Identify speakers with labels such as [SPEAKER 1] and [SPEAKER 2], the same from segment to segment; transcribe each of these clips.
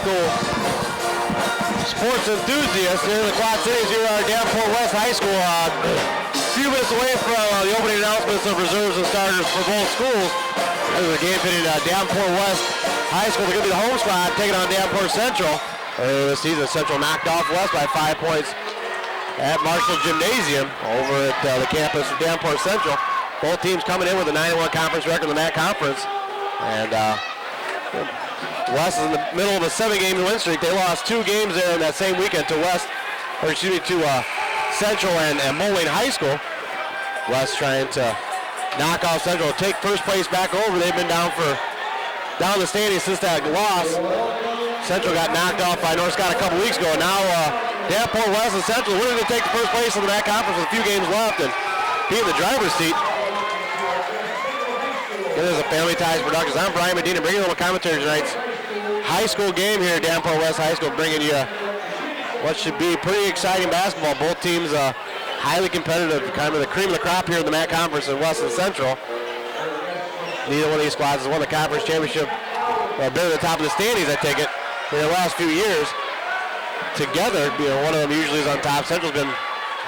[SPEAKER 1] school sports enthusiasts here in the Quad Cities. Here at Davenport West High School. A few minutes away from the opening announcements of reserves and starters for both schools. This is a game pitting Davenport West High School. They're going to be the home squad taking on Davenport Central. Earlier this season, Central knocked off West by 5 points at Marshall Gymnasium over at the campus of Davenport Central. Both teams coming in with a 9-1 conference record in the MAC Conference. And West is in the middle of a 7-game win streak. They lost 2 games there in that same weekend to Central and Moline High School. West trying to knock off Central, take first place back over. They've been down the standings since that loss. Central got knocked off by North Scott a couple weeks ago. Now Davenport West and Central willing to take the first place in the MAC Conference with a few games left and be in the driver's seat. This is a Family Ties Productions. I'm Brian Medina, bringing you a little commentary tonight's high school game here at Davenport West High School, bringing you what should be pretty exciting basketball. Both teams highly competitive, kind of the cream of the crop here in the MAC Conference in West and Central. Neither one of these squads has won the conference championship, been at the top of the standings, I take it, in the last few years. Together, one of them usually is on top. Central's been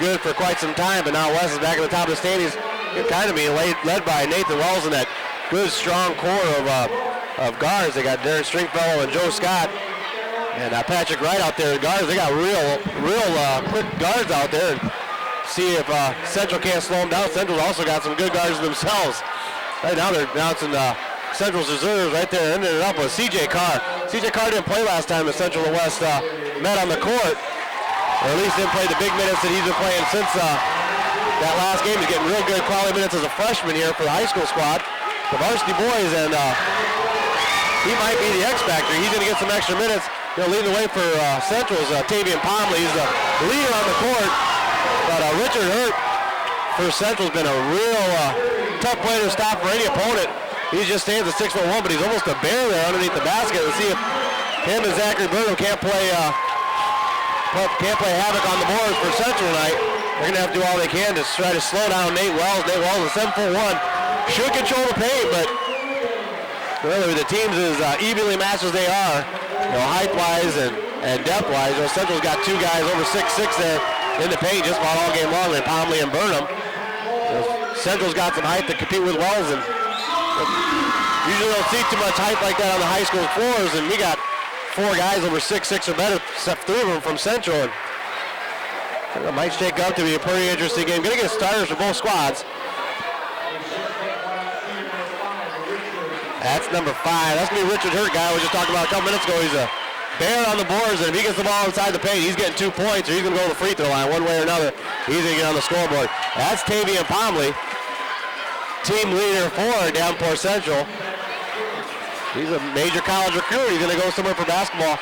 [SPEAKER 1] good for quite some time, but now West is back at the top of the standings, kind of being led by Nathan Wells and that good, strong core of guards. They got Darren Stringfellow and Joe Scott and Patrick Wright out there. Guards, they got real quick guards out there. And see if Central can't slow them down. Central's also got some good guards themselves. Right now they're announcing Central's reserves right there, ending it up with C.J. Carr. C.J. Carr didn't play last time that Central and West met on the court, or at least didn't play the big minutes that he's been playing since that last game. He's getting real good quality minutes as a freshman here for the high school squad. The varsity boys, and he might be the X factor. He's going to get some extra minutes. Leading the way for Central's Tavian Pomley. He's the leader on the court, but Richard Hurt for Central's been a real tough player to stop for any opponent. He just stands at 6'1", but he's almost a bear there underneath the basket. Let's see if him and Zachary Burnham can't play havoc on the boards for Central tonight. They're going to have to do all they can to try to slow down Nate Wells. Nate Wells is 7'1", should control the paint, but really the teams as evenly matched as they are, height-wise and depth-wise. Central's got 2 guys over 6'6" there in the paint just about all game long, and Pomley and Burnham. Central's got some height to compete with Wells, and usually don't see too much height like that on the high school floors, and we got 4 guys over 6'6" or better, except 3 of them from Central. And it might shake up to be a pretty interesting game. Going to get starters for both squads. That's number 5. That's going to be Richard Hurt, guy I was just talking about a couple minutes ago. He's a bear on the boards, and if he gets the ball inside the paint, he's getting 2 points, or he's going to go to the free throw line one way or another. He's going to get on the scoreboard. That's Tavian Pomley, team leader for Davenport Central. He's a major college recruit. He's going to go somewhere for basketball.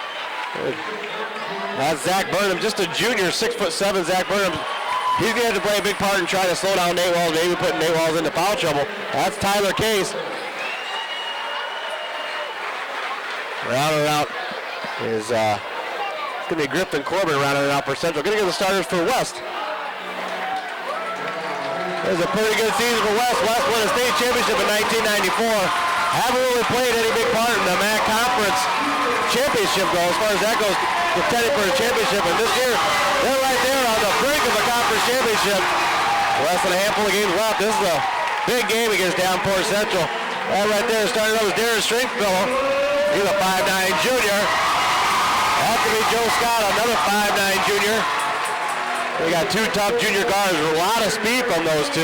[SPEAKER 1] That's Zach Burnham, just a junior, 6'7", Zach Burnham. He's going to have to play a big part in trying to slow down Nate Wells, maybe putting Nate Wells into foul trouble. That's Tyler Case. Rounding out is it's going to be Griffin Corbin rounding it out for Central. Going to get the starters for West. It was a pretty good season for West. West won a state championship in 1994. Haven't really played any big part in the MAC Conference championship, though, as far as that goes, contending for a championship. And this year, they're right there on the brink of a conference championship. Less than a handful of games left. This is a big game against Davenport Central. That right there starting up with Darren Stringfellow. He's a 5'9" junior. That could be Joe Scott, another 5'9" junior. We got 2 tough junior guards with a lot of speed from those 2.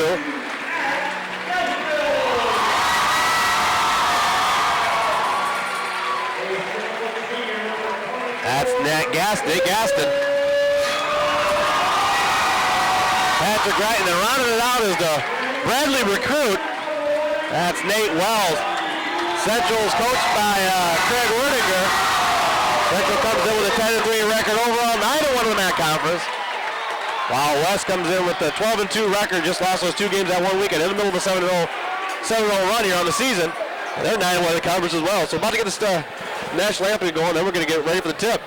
[SPEAKER 1] That's Nate Gaston. Patrick Wright, and then rounding it out is the Bradley recruit. That's Nate Wells. Central's coached by Craig Werdinger. Central comes in with a 10-3 record overall, 9-1 in the MAC Conference. While West comes in with a 12-2 record, just lost those 2 games that one weekend in the middle of a 7-0 run here on the season. And they're 9-1 in the conference as well. So about to get this national anthem going, then we're going to get ready for the tip.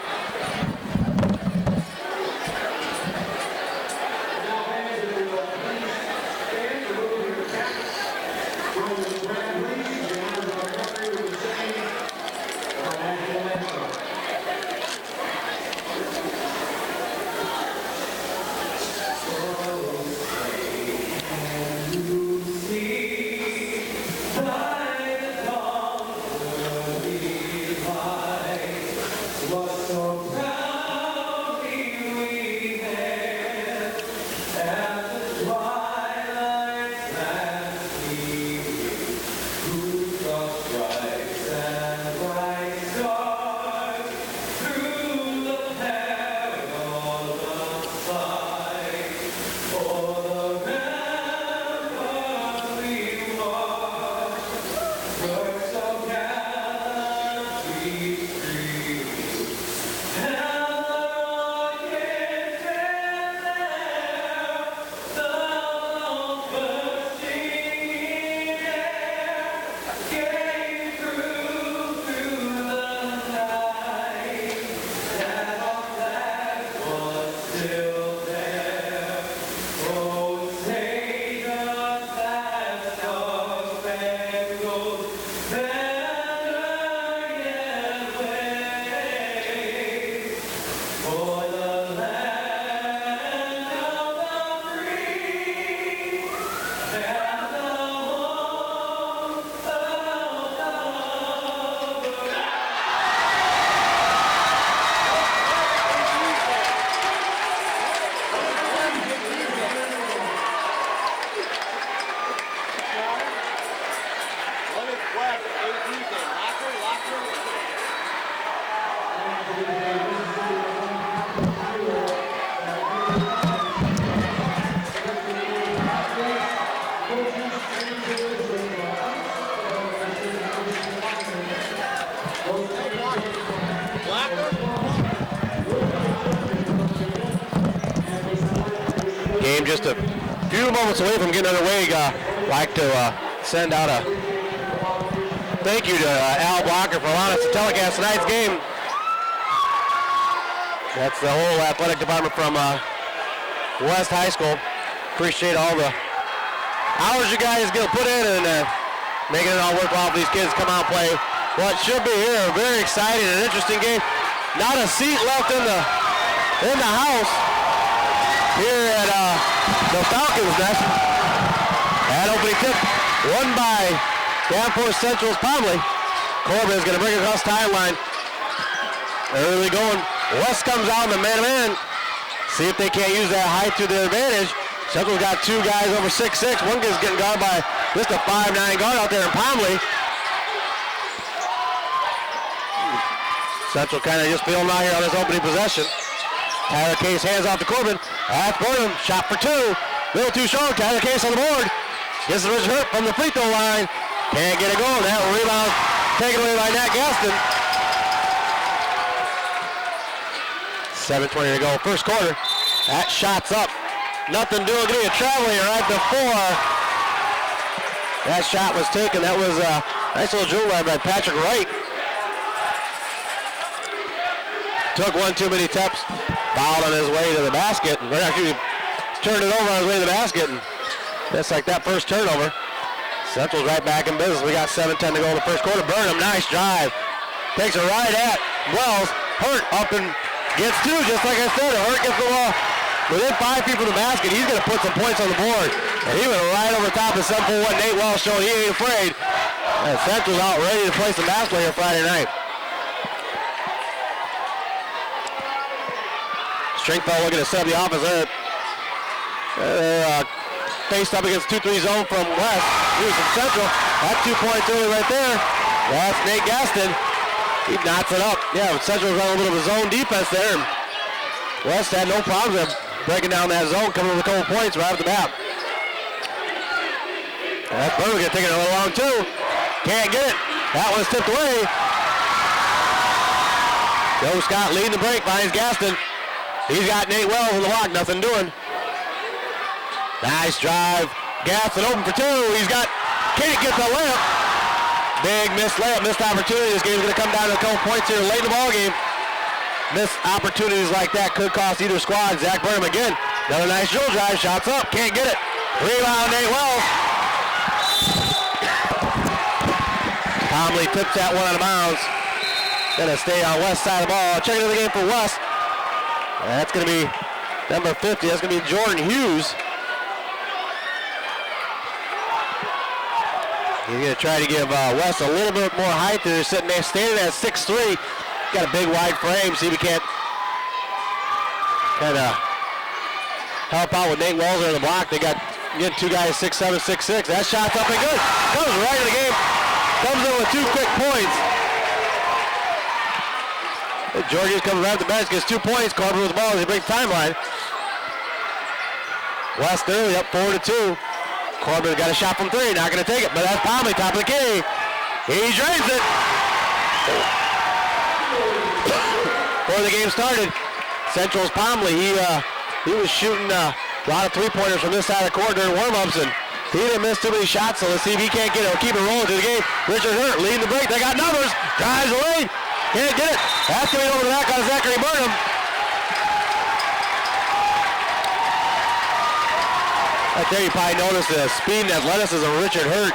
[SPEAKER 1] Game just a few moments away from getting underway. Like to send out a thank you to Al Blocker for allowing us to telecast tonight's game. That's the whole athletic department from West High School. Appreciate all the hours you guys get put in and making it all worthwhile for these kids to come out and play what should be here a very exciting and interesting game. Not a seat left in the house here at the Falcons' Nest. That opening tip won by Davenport Central's Pomley. Corbin is going to bring it across the timeline. Early going. West comes out in the man-to-man. See if they can't use that height to their advantage. Central's got two guys over 6'6". One guy's getting guarded by just a 5'9" guard out there in Pomley. Central kind of just feeling out here on this opening possession. Tyler Case hands off to Corbin. That's Burnham. Shot for two. Little too short. Tyler Case on the board. Gets the Richard Hurt from the free throw line. Can't get it going. That rebound taken away by Nat Gaston. 7:20 to go. First quarter. That shot's up. Nothing doing. Getting a traveling right before that shot was taken. That was a nice little dribble by Patrick Wright. Took one too many steps. Fouled on his way to the basket. And actually turned it over on his way to the basket. And just like that first turnover. Central's right back in business. We got 7:10 to go in the first quarter. Burnham, nice drive. Takes it right at Wells. Hurt up and gets two, just like I said. Hurt gets the ball within 5 feet from the basket. He's going to put some points on the board. And he went right over top of 7-4-1. Nate Wells showing he ain't afraid. And Central's out ready to play some basketball here Friday night. Stringfeld looking to set up the offense there. Faced up against 2-3 zone from West. Here's from Central. That's 2 points early right there. That's Nate Gaston. He knots it up. Yeah, Central's running a little bit of zone defense there. West had no problems breaking down that zone, coming with a couple points right off the bat. That Burger gonna take it a little long too. Can't get it. That one's tipped away. Joe Scott leading the break, finds Gaston. He's got Nate Wells in the lock, nothing doing. Nice drive. Gaston open for two. Can't get the layup. Big missed layup, missed opportunity. This game's gonna come down to a couple points here late in the ball game. Missed opportunities like that could cost either squad. Zach Burnham again. Another nice drill drive. Shots up. Can't get it. Rebound, Nate Wells. Tomley tips that one out of bounds. Gonna stay on West side of the ball. Checking in the game for West. That's gonna be number 50. That's gonna be Jordan Hughes. He's gonna try to give West a little bit more height. They're sitting there, standing at 6'3". Got a big wide frame. See if he can't kind of help out with Nate Wells on the block. They got two guys 6'7", 6'6". That shot's up and good. Comes right in the game. Comes in with 2 quick points. Georgia's coming right at the bench, gets 2 points. Corbin with the ball as he brings timeline. West early up 4-2. Corbin got a shot from 3, not going to take it, but that's Pomley, top of the key. He drains it. Before the game started, Central's Pomley, he was shooting a lot of 3-pointers from this side of the court during warm-ups, and he didn't miss too many shots, so let's see if he can't get it. He'll keep it rolling to the game. Richard Hurt leading the break. They got numbers. Drives away. Can't get it. That's going over the back on Zachary Burnham. I tell you, probably noticed the speed and athleticism of Richard Hurt.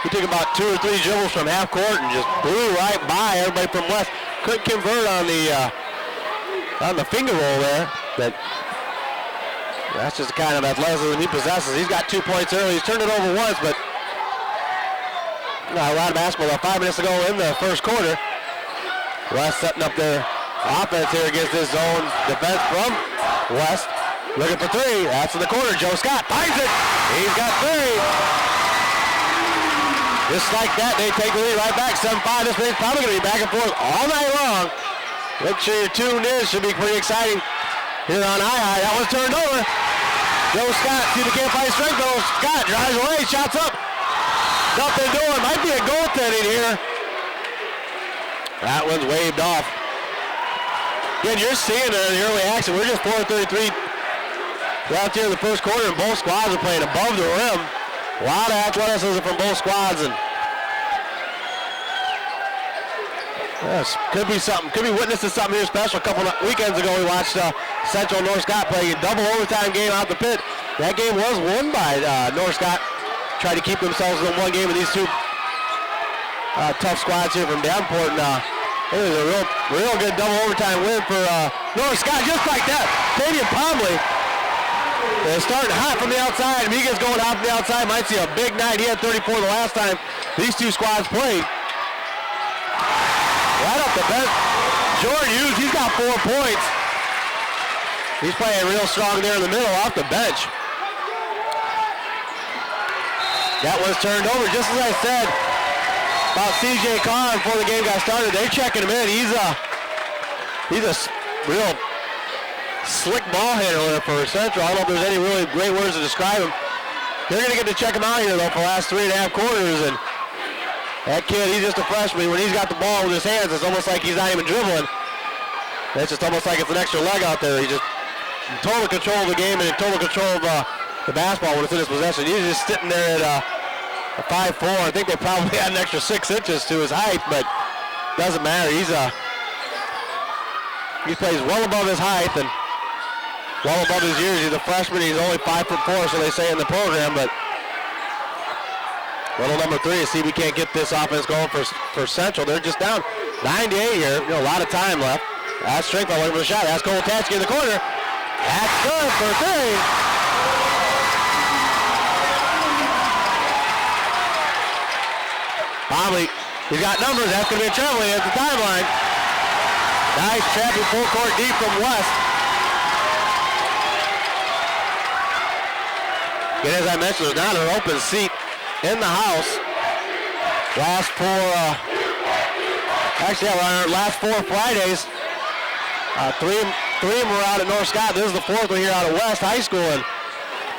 [SPEAKER 1] He took about 2 or 3 dribbles from half court and just blew right by everybody from West. Couldn't convert on the finger roll there. But that's just the kind of athleticism he possesses. He's got 2 points early. He's turned it over once, but not a lot of basketball. About 5 minutes to go in the first quarter. West setting up their offense here against this zone defense from West. Looking for 3. That's in the corner. Joe Scott finds it. He's got 3. Just like that, they take the lead right back. 7-5. This thing's probably going to be back and forth all night long. Make sure you're tuned in. Should be pretty exciting here on II. That one's turned over. Joe Scott, see the can't find strength though. Scott drives away, shots up. Nothing doing, might be a goaltending here. That one's waved off. Again, you're seeing it in the early action. We're just 4:33 left here in the first quarter, and both squads are playing above the rim. A lot of athleticism from both squads, and yes, could be something. Could be witnessing something here special. A couple of weekends ago, we watched Central North Scott play a double overtime game out the pit. That game was won by North Scott. Tried to keep themselves in one game of these two tough squads here from Davenport. And it was a real good double overtime win for North Scott, just like that. Fabian Pomley is starting hot from the outside. Miga's going out from the outside. Might see a big night. He had 34 the last time these two squads played. Right off the bench, Jordan Hughes, he's got 4 points. He's playing real strong there in the middle off the bench. That was turned over, just as I said about C.J. Carr before the game got started. They're checking him in. He's a real slick ball handler for Central. I don't know if there's any really great words to describe him. They're going to get to check him out here, though, for the last 3.5 quarters. And that kid, he's just a freshman. When he's got the ball with his hands, it's almost like he's not even dribbling. It's just almost like it's an extra leg out there. He's just in total control of the game and in total control of the basketball when it's in his possession. He's just sitting there at a 5'4". I think they probably had an extra 6 inches to his height, but doesn't matter. He plays well above his height and well above his years. He's a freshman. He's only 5'4", so they say in the program, but little number 3 is see if we can't get this offense going for Central. They're just down 9-8 here. A lot of time left. That's strength all over the shot. That's Cole Tatsky in the corner. That's good for 3. Pomley, he's got numbers. That's going to be a traveling at the timeline. Nice trapping full court deep from West. Again, as I mentioned, there's not an open seat in the house. Last 4 Fridays, 3 of them were out at North Scott. This is the 4th one here out of West High School. And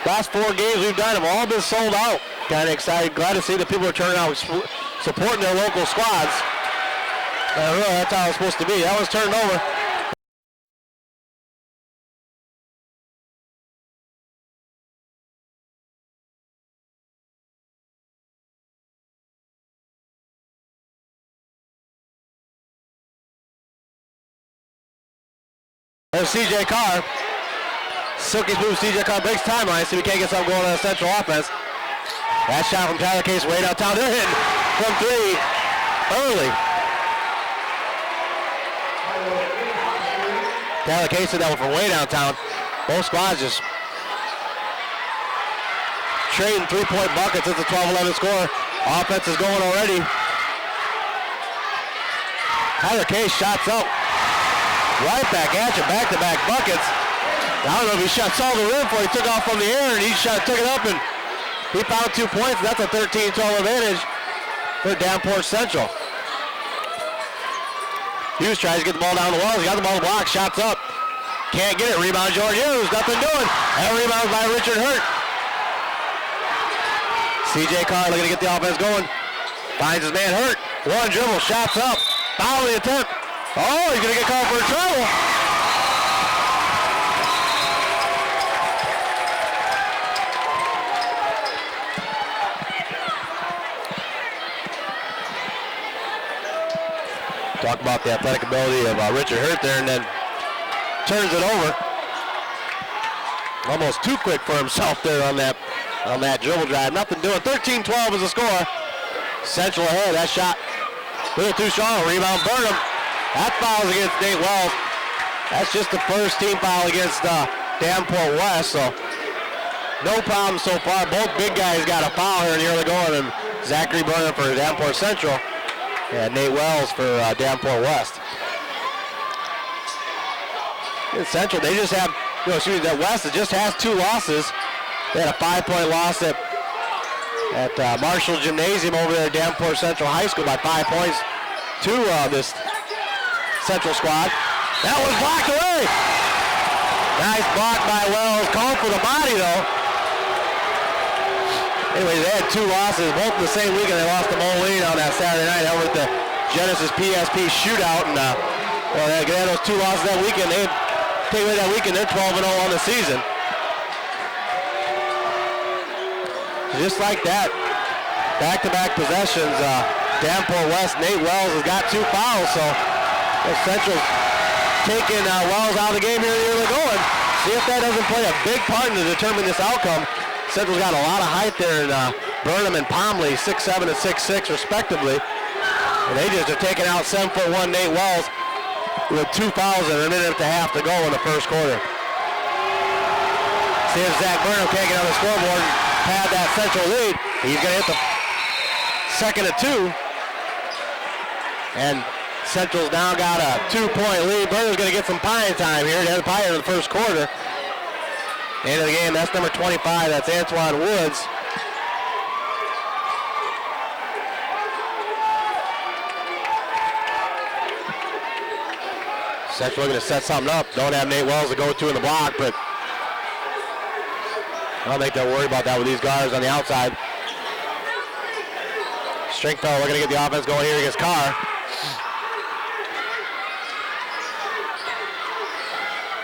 [SPEAKER 1] last 4 games we've done have all been sold out. Kind of excited, glad to see that people are turning out, supporting their local squads. Really, that's how it's supposed to be. That was turned over. There's C.J. Carr. Silky smooth C.J. Carr breaks timeline, so we can't get something going on the Central offense. That shot from Tyler Case way downtown. They're hitting from 3 early. Tyler Case did that one from way downtown. Both squads just trading 3-point buckets. It's a 12-11 score. Offense is going already. Tyler Case shots up. Right back at you, back-to-back buckets. I don't know if he saw the rim before he took off from the air, and he took it up, and he found 2 points. That's a 13-12 advantage for Davenport Central. Hughes tries to get the ball down the wall. He got the ball to block, shots up. Can't get it. Rebound, Jordan Hughes. Nothing doing. And rebound by Richard Hurt. C.J. Carr looking to get the offense going. Finds his man Hurt. One dribble, shots up. Foul the attempt. Oh, he's going to get called for a travel. Talk about the athletic ability of Richard Hurt there, and then turns it over. Almost too quick for himself there on that dribble drive. Nothing doing. 13-12 is the score. Central ahead. That shot a little too strong. Rebound Burnham. That foul's against Nate Wells. That's just the first team foul against Davenport West, so no problem so far. Both big guys got a foul here in the early going, and Zachary Burnham for Davenport Central and Nate Wells for Davenport West. In Central, they just have, that West just has 2 losses. They had a 5-point loss at Marshall Gymnasium over there at Davenport Central High School by 5 points to this Central squad. That was blocked away. Nice block by Wells. Called for the body, though. Anyway, they had 2 losses, both the same weekend. They lost to Moline on that Saturday night over at the Genesis PSP shootout. And well, they had those 2 losses that weekend. They take away that weekend, they're 12-0 on the season. Just like that, back-to-back possessions. Davenport West, Nate Wells has got 2 fouls, so Central's taking Wells out of the game here early going. See if that doesn't play a big part in determining this outcome. Central's got a lot of height there in Burnham and Pomley, 6'7" and 6'6" respectively. And they just are taking out 7'1" Nate Wells with 2 fouls and a minute and a half to go in the first quarter. See if Zach Burnham can't get on the scoreboard and pad that Central lead. He's going to hit the second of 2. And Central's now got a 2-point lead. Burnham's going to get some pine time here. They had a pie in the first quarter. End of the game, that's number 25. That's Antoine Woods. Central looking to set something up. Don't have Nate Wells to go to in the block, but I don't think they'll worry about that with these guards on the outside. Stringfellow looking to get the offense going here against Carr.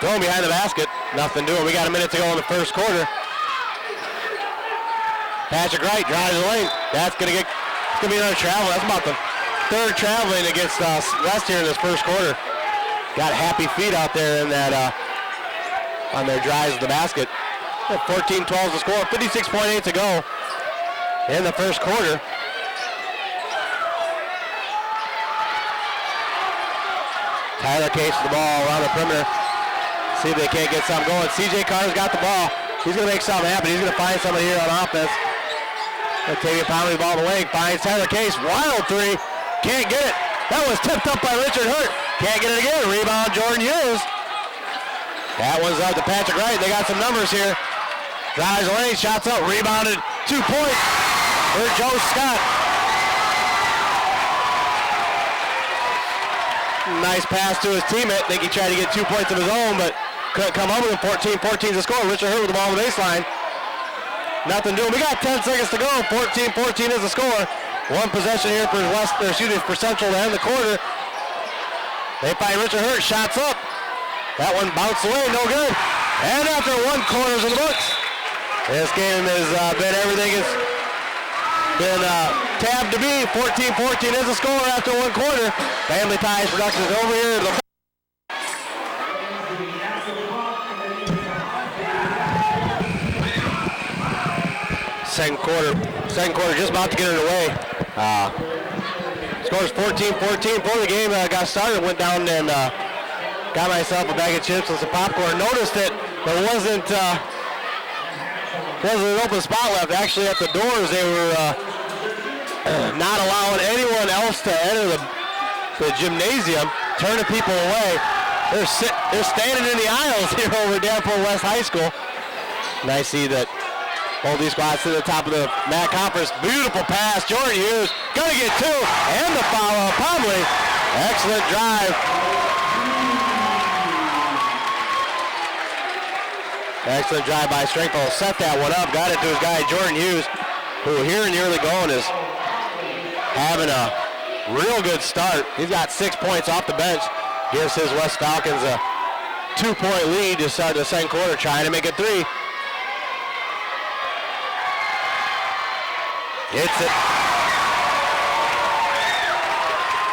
[SPEAKER 1] Going behind the basket, nothing doing. We got a minute to go in the first quarter. Patrick Wright drives the lane. That's gonna be another travel. That's about the 3rd traveling against West here in this first quarter. Got happy feet out there in that on their drives to the basket. 14-12 to score. 56.8 to go in the first quarter. Tyler Case with the ball around the perimeter. See if they can't get something going. CJ Carter's got the ball. He's going to make something happen. He's going to find somebody here on offense. Octavia Poundley, the ball in the wing. Finds Tyler Case. Wild 3. Can't get it. That was tipped up by Richard Hurt. Can't get it again. Rebound, Jordan Hughes. That one's up to Patrick Wright. They got some numbers here. Drives the lane. Shots up. Rebounded. 2 points for Joe Scott. Nice pass to his teammate. I think he tried to get 2 points of his own, but couldn't come up with him. 14-14 to score. Richard Hurt with the ball on the baseline. Nothing doing. We got 10 seconds to go. 14-14 is the score. 1 possession here for for Central to end the quarter. They find Richard Hurt. Shots up. That one bounced away. No good. And after 1 quarter's in the books. This game has been everything. It's been tabbed to be. 14-14 is the score after 1 quarter. Family Ties Productions over here. Second quarter just about to get underway. Scores 14-14 before the game got started. Went down and got myself a bag of chips and some popcorn. Noticed that there wasn't an open spot left. Actually, at the doors, they were not allowing anyone else to enter the gymnasium, turning people away. They're standing in the aisles here over at Davenport West High School. And I see that both these squads to the top of the MAC conference. Beautiful pass. Jordan Hughes gonna get 2, and the foul on Pomley. Excellent drive. Excellent drive by Stringfellow. Set that one up. Got it to his guy Jordan Hughes, who here in the early going is having a real good start. He's got 6 points off the bench. Gives his West Falcons a 2-point lead to start the second quarter, trying to make it 3. Hits it.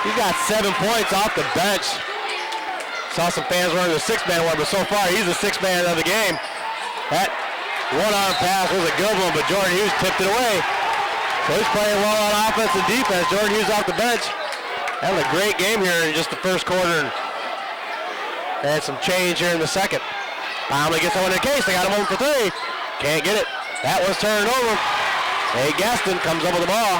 [SPEAKER 1] He's got 7 points off the bench. Saw some fans running the 6-man one, but so far he's the 6-man of the game. That one-arm pass was a good one, but Jordan Hughes tipped it away. So he's playing well on offense and defense. Jordan Hughes off the bench. Having a great game here in just the first quarter. And some change here in the second. Finally gets one in the case. They got him over for 3. Can't get it. That was turned over. Hey, Gaston comes up with the ball.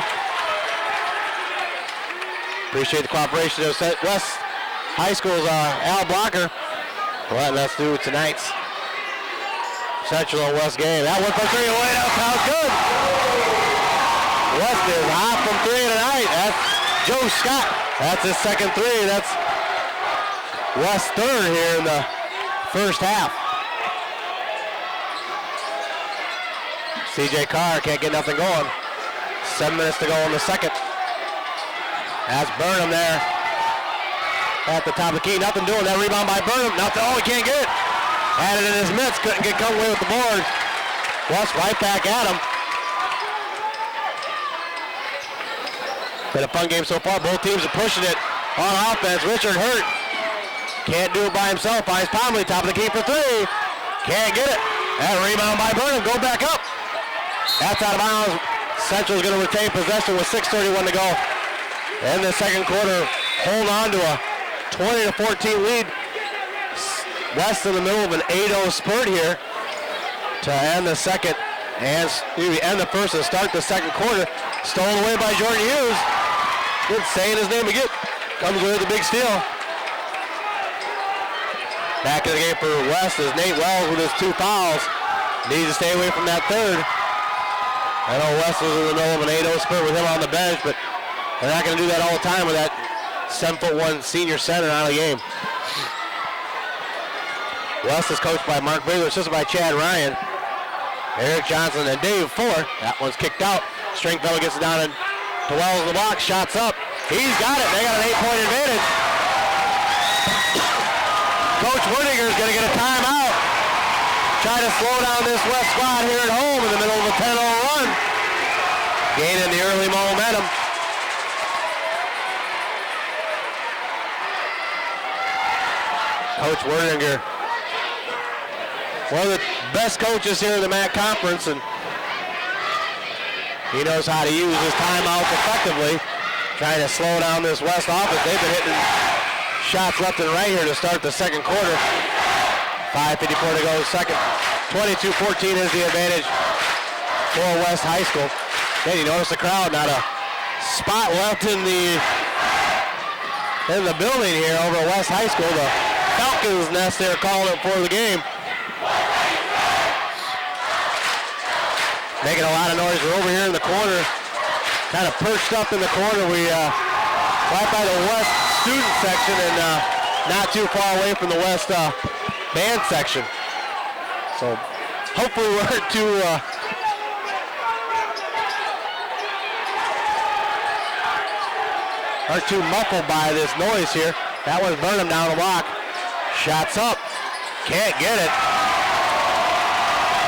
[SPEAKER 1] Appreciate the cooperation of West High School's Al Blocker for letting us do tonight's Central and West game. That one for 3 away. That sounds good. West is hot from 3 tonight. That's Joe Scott. That's his second 3. That's West's 3rd here in the first half. CJ Carr can't get nothing going. 7 minutes to go in the second. That's Burnham there at the top of the key. Nothing doing. That rebound by Burnham. Nothing. Oh, he can't get it. Had it in his mitts. Couldn't come away with the board. West right back at him. Been a fun game so far. Both teams are pushing it on offense. Richard hurt. Can't do it by himself. Finds Pomley. Top of the key for three. Can't get it. That rebound by Burnham. Go back up. That's out of bounds. Central's going to retain possession with 6:31 to go. In the second quarter, hold on to a 20-14 lead. West in the middle of an 8-0 spurt here to end the second and end the first and start the second quarter. Stolen away by Jordan Hughes. Good saying his name again. Comes away with a big steal. Back in the game for West is Nate Wells with his 2 fouls. Needs to stay away from that third. I know West was in the middle of an 8-0 spurt with him on the bench, but they're not going to do that all the time with that 7'1" senior center out of the game. West is coached by Mark Baylor, assisted by Chad Ryan. Eric Johnson and Dave Fuller. That one's kicked out. Stringfellow gets it down to Wells in the box. Shots up. He's got it. They got an 8-point advantage. Coach Werninger is going to get a timeout. Try to slow down this West squad here at home in the middle of a 10-0 run. Gaining the early momentum. Coach Werninger, one of the best coaches here in the MAC Conference, and he knows how to use his timeouts effectively, trying to slow down this West offense. They've been hitting shots left and right here to start the second quarter. 5:54 to go second. 22-14 is the advantage for West High School. Then you notice the crowd, not a spot left in the building here over at West High School. The Falcons nest there calling it for the game. Making a lot of noise. We're over here in the corner, kind of perched up in the corner. We right by the West student section and not too far away from the West band section. So hopefully we weren't too muffled by this noise here. That was Burnham down the block. Shots up. Can't get it.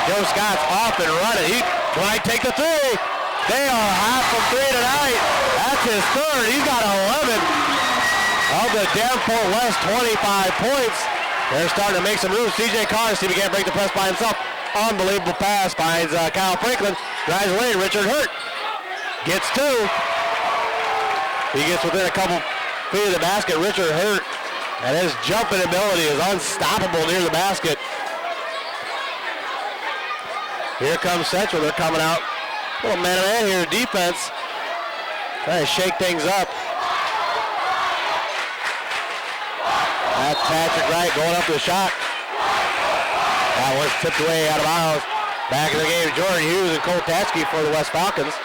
[SPEAKER 1] Joe Scott's off and running. He might take the three. They are half from three tonight. That's his third. He's got 11 of the Davenport West 25 points. They're starting to make some moves. CJ Carr, see if he can't break the press by himself. Unbelievable pass. Finds Kyle Franklin. Drives away. Richard Hurt gets 2. He gets within a couple feet of the basket. Richard Hurt, and his jumping ability is unstoppable near the basket. Here comes Central. They're coming out. A little man-to-man here. Defense. Trying to shake things up. That's Patrick Wright going up to the shot. That was tipped away out of bounds. Back in the game, Jordan Hughes and Cole Tatsky for the West Falcons.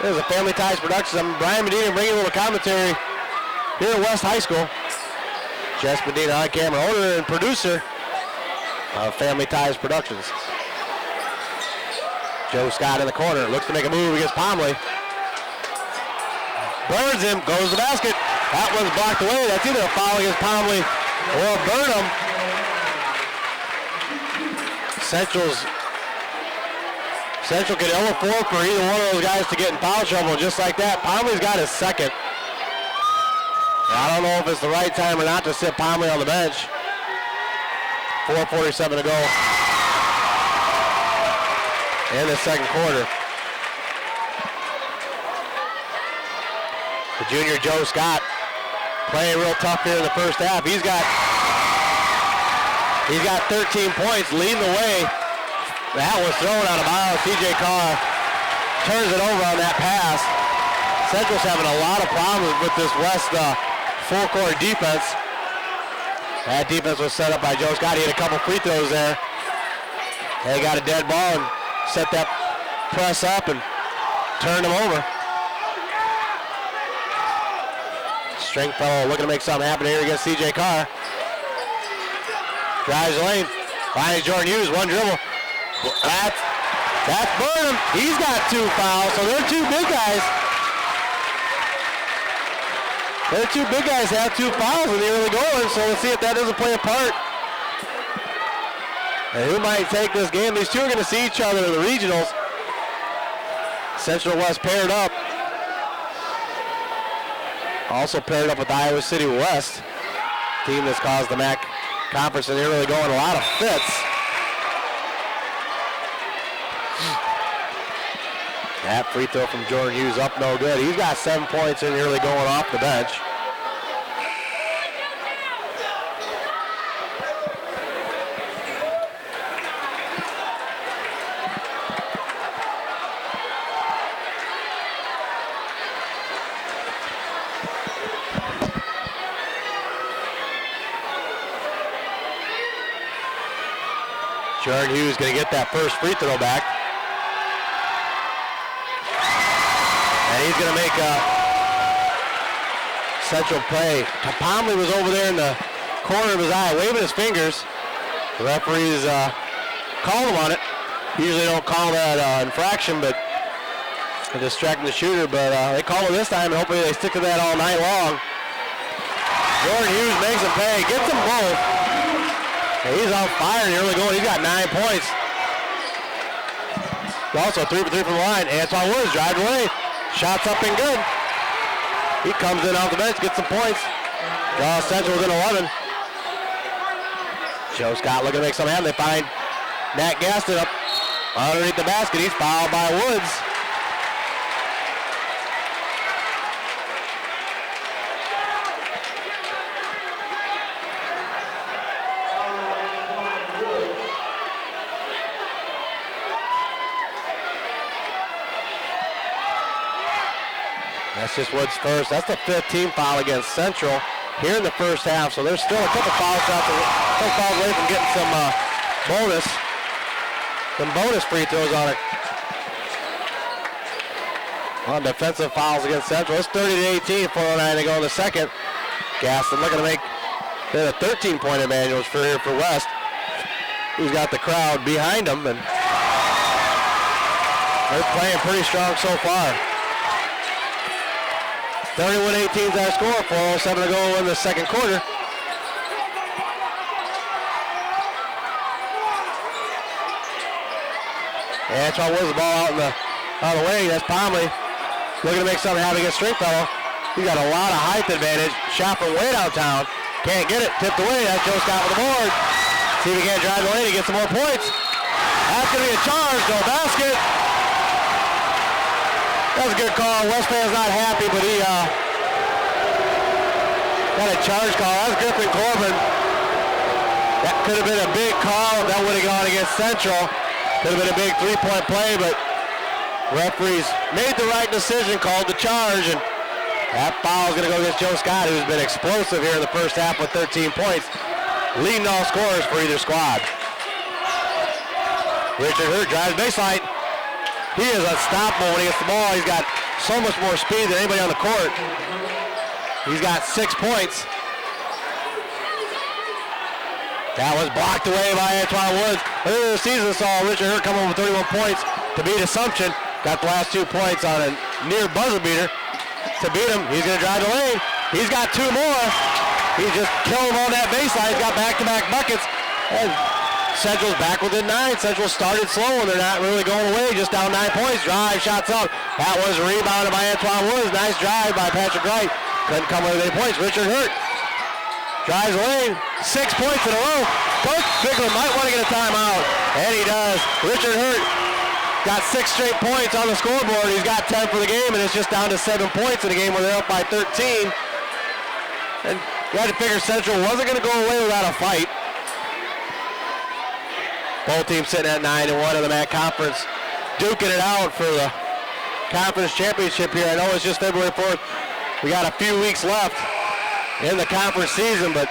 [SPEAKER 1] This is a Family Ties Productions. I'm Brian Medina bringing a little commentary here at West High School. Jess Medina on camera, owner and producer of Family Ties Productions. Joe Scott in the corner, looks to make a move against Pomley. Burns him, goes to the basket. That one's blocked away. That's either a foul against Pomley or Burnham. Central could ill afford for either one of those guys to get in foul trouble just like that. Pomley's got his second. I don't know if it's the right time or not to sit Pomley on the bench. 4:47 to go in the second quarter. The junior Joe Scott playing real tough here in the first half. He's got 13 points, leading the way. That was thrown out of bounds. CJ Carr turns it over on that pass. Central's having a lot of problems with this West full court defense. That defense was set up by Joe Scott. He had a couple free throws there. They got a dead ball and set that press up and turned him over. Stringfellow looking to make something happen here against CJ Carr. Drives the lane. Finds Jordan Hughes, one dribble. That's That's Burnham. He's got 2 fouls, so they're 2 big guys. Their 2 big guys have 2 fouls in the early going, so we'll see if that doesn't play a part. And who might take this game? These 2 are going to see each other in the regionals. Central West paired up. Also paired up with Iowa City West, team that's caused the MAC Conference in the early going a lot of fits. That free throw from Jordan Hughes up no good. He's got 7 points in the early going off the bench. Jordan Hughes going to get that first free throw back. And he's going to make a Central play. Pomley was over there in the corner of his eye, waving his fingers. The referees called him on it. Usually don't call that infraction, but distracting the shooter. But they call it this time, and hopefully they stick to that all night long. Jordan Hughes makes him pay, gets them both. And he's on fire in the early going. He's got 9 points. Also 3 for 3 from the line. Antoine Woods drives away. Shots up and good. He comes in off the bench, gets some points. Draws Central within 11. Joe Scott looking to make something happen. They find Nat Gaston up underneath the basket. He's fouled by Woods. That's just Woods' first. That's the 5th team foul against Central here in the first half. So there's still a couple fouls away from getting some bonus free throws on it. On defensive fouls against Central. It's 30-18, 4:09 to go in the second. Gaston looking to make a 13-point advantage for here for West, who's got the crowd behind them, and they're playing pretty strong so far. 31-18 is our score, 4:07 to go in the second quarter. Antoine Woods the ball out of the way. That's Pomley looking to make something happen against Stringfellow. He's got a lot of height advantage. Shot from way downtown. Can't get it. Tipped away. That's Joe Scott with the board. See if he can't drive the lane to get some more points. That's going to be a charge. No basket. That was a good call. West fan's not happy, but he got a charge call. That was Griffin Corbin. That could have been a big call if that would have gone against Central. Could have been a big 3-point play, but referees made the right decision, called the charge, and that foul is going to go against Joe Scott, who's been explosive here in the first half with 13 points, leading all scorers for either squad. Richard Hurt drives baseline. He is unstoppable when he gets the ball. He's got so much more speed than anybody on the court. He's got 6 points. That was blocked away by Antoine Woods. Earlier this season saw Richard Hurt come over with 31 points to beat Assumption. Got the last 2 points on a near buzzer beater to beat him. He's going to drive the lane. He's got 2 more. He's just killed him on that baseline. He's got back-to-back buckets. And Central's back within 9. Central started slow and they're not really going away. Just down 9 points. Drive, shots up. That was rebounded by Antoine Woods. Nice drive by Patrick Wright. Couldn't come away with any points. Richard Hurt drives away. 6 points in a row. Coach Bigler might want to get a timeout. And he does. Richard Hurt got 6 straight points on the scoreboard. He's got 10 for the game, and it's just down to 7 points in the game where they're up by 13. And you had to figure Central wasn't going to go away without a fight. Both teams sitting at 9-1 in the MAC Conference, duking it out for the conference championship here. I know it's just February 4th. We got a few weeks left in the conference season, but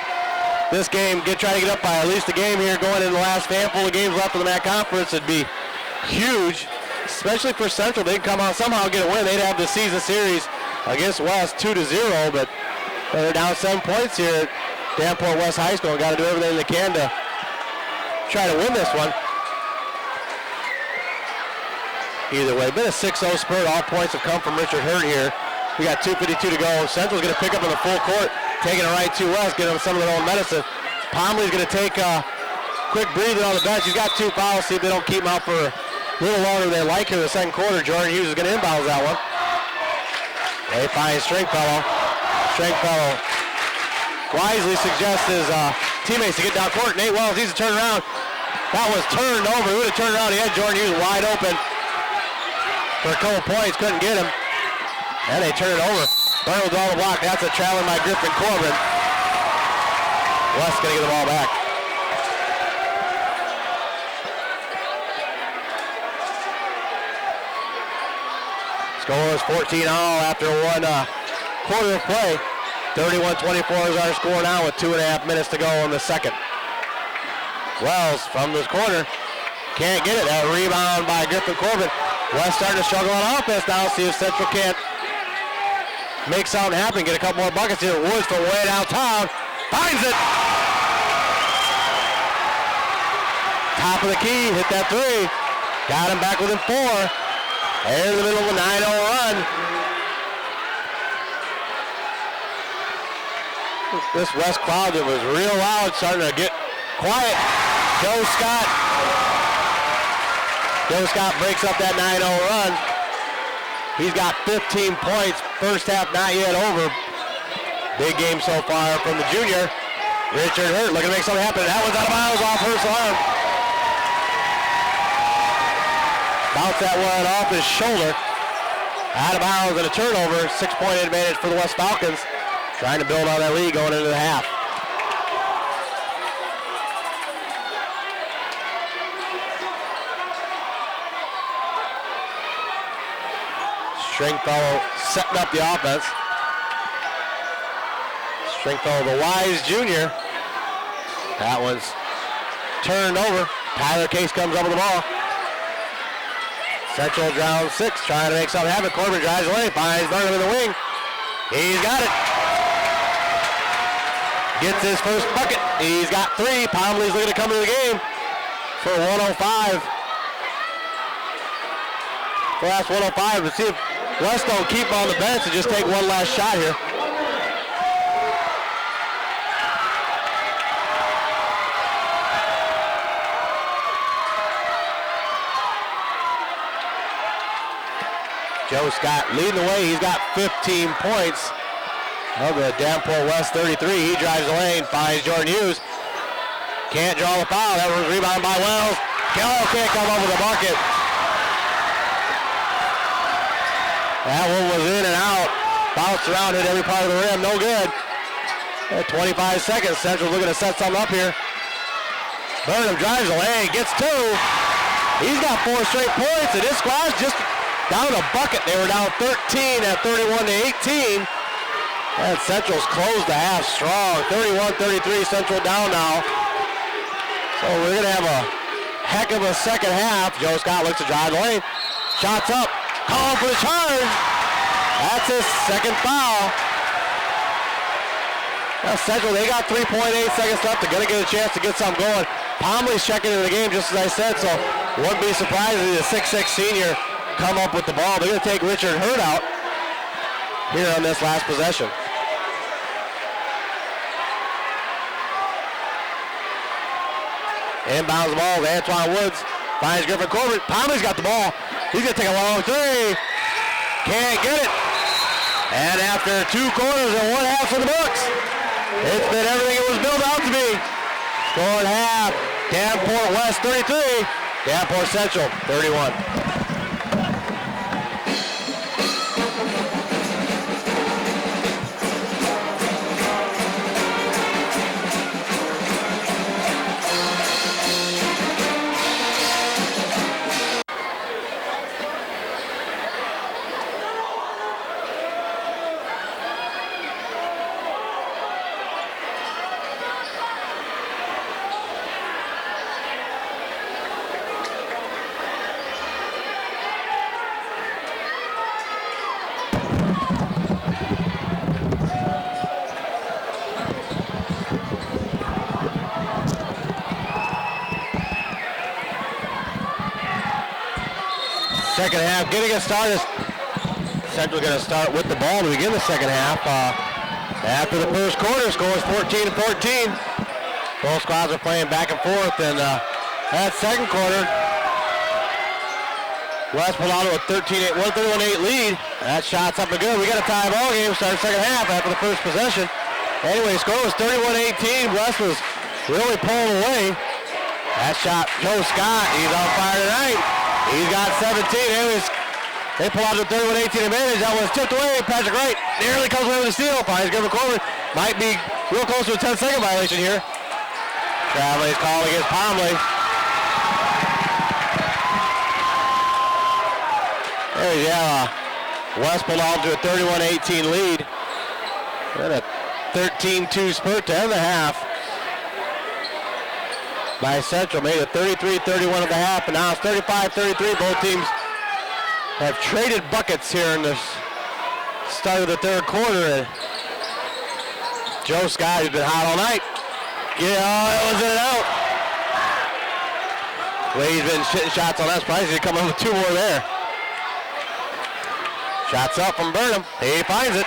[SPEAKER 1] this game, try to get up by at least a game here going in the last handful of games left in the MAC Conference would be huge, especially for Central. They'd come out somehow get a win. They'd have the season series against West 2-0, but they're down 7 points here at Davenport West High School. Got to do everything they can to try to win this one. either way. Been a 6-0 spurt. All points have come from Richard Hurt here. We got 2:52 to go. Central's going to pick up in the full court, taking it right to West, getting them some of their own medicine. Pomley's going to take a quick breather on the bench. He's got 2 fouls. See if they don't keep him out for a little longer than they like here in the second quarter. Jordan Hughes is going to inbound that one. They find Stringfellow. Stringfellow wisely suggests his teammates to get down court. Nate Wells needs to turn around. That was turned over. He would have turned around. He had Jordan Hughes wide open for a couple points. Couldn't get him. And they turn it over. Burner with all the block. That's a traveling by Griffin Corbin. West going to get the ball back. Score is 14 all after one quarter of play. 31-24 is our score now with 2.5 minutes to go in the second. Wells from this corner. Can't get it. That rebound by Griffin Corbin. West starting to struggle on offense now. See if Central can't make something happen. Get a couple more buckets here. Woods from way downtown. Finds it. Top of the key. Hit that 3. Got him back within 4. And in the middle of a 9-0 run. This West crowd that was real loud starting to get quiet. Joe Scott breaks up that 9-0 run. He's got 15 points. First half not yet over. Big game so far from the junior. Richard Hurt looking to make something happen. That one's out of bounds off Hurt's arm. Bounce that one off his shoulder. Out of bounds and a turnover. 6-point advantage for the West Falcons. Trying to build on that lead going into the half. Stringfellow setting up the offense. Stringfellow, the wise junior. That one's turned over. Tyler Case comes up with the ball. Central down 6, trying to make something happen. Corbin drives away, finds Burnham in the wing. He's got it. Gets his first bucket. He's got 3. Pomley's looking to come into the game for 105. For last 105. Let's see if West don't keep on the bench and just take one last shot here. Joe Scott leading the way. He's got 15 points. Of the Davenport West 33. He drives the lane, finds Jordan Hughes. Can't draw the foul. That was rebounded by Wells. Kello can't come up with a bucket. That one was in and out. Bounced around, hit every part of the rim. No good. 25 seconds. Central looking to set something up here. Burnham drives the lane, gets 2. He's got 4 straight points, and this squad's just down a bucket. They were down 13 at 31-18. And Central's closed the half strong. 31-33, Central down now. So we're going to have a heck of a second half. Joe Scott looks to drive the lane. Shots up. Call for the charge. That's his second foul. Now Central, they got 3.8 seconds left. They're going to get a chance to get something going. Pomley's checking into the game, just as I said, so wouldn't be surprised to see the 6'6 senior come up with the ball. They're going to take Richard Hurt out here on this last possession. Inbounds the ball to Antoine Woods. Finds Griffin Corbin. Pomley's got the ball. He's going to take a long 3. Can't get it. And after 2 quarters and 1 half for the books, it's been everything it was built out to be. Scoring half. Davenport West 33. Davenport Central 31. Second half getting us started. Central going to start with the ball to begin the second half. After the first quarter, score is 14-14. Both squads are playing back and forth, and that second quarter, West pulled out to a 131-8 lead. That shot's up and good. We got a tie ball game. Start second half after the first possession. Anyway, score was 31-18. West was really pulling away. That shot, Joe Scott, he's on fire tonight. He's got 17. Anyways, they pull out to 31-18 advantage. That one's tipped away. Patrick Wright nearly comes away with a steal. Finds Griffin Corbin. Might be real close to a 10-second violation here. Traveling's call against Pomley. There you go. West pulled out to a 31-18 lead. And a 13-2 spurt to end the half by Central. Made it 33-31 at the half, and now it's 35-33. Both teams have traded buckets here in the start of the third quarter. And Joe Scott, who's been hot all night. Yeah, it was in and out. Wade's been shitting shots on that. Surprised he's coming with two more there. Shots up from Burnham. He finds it.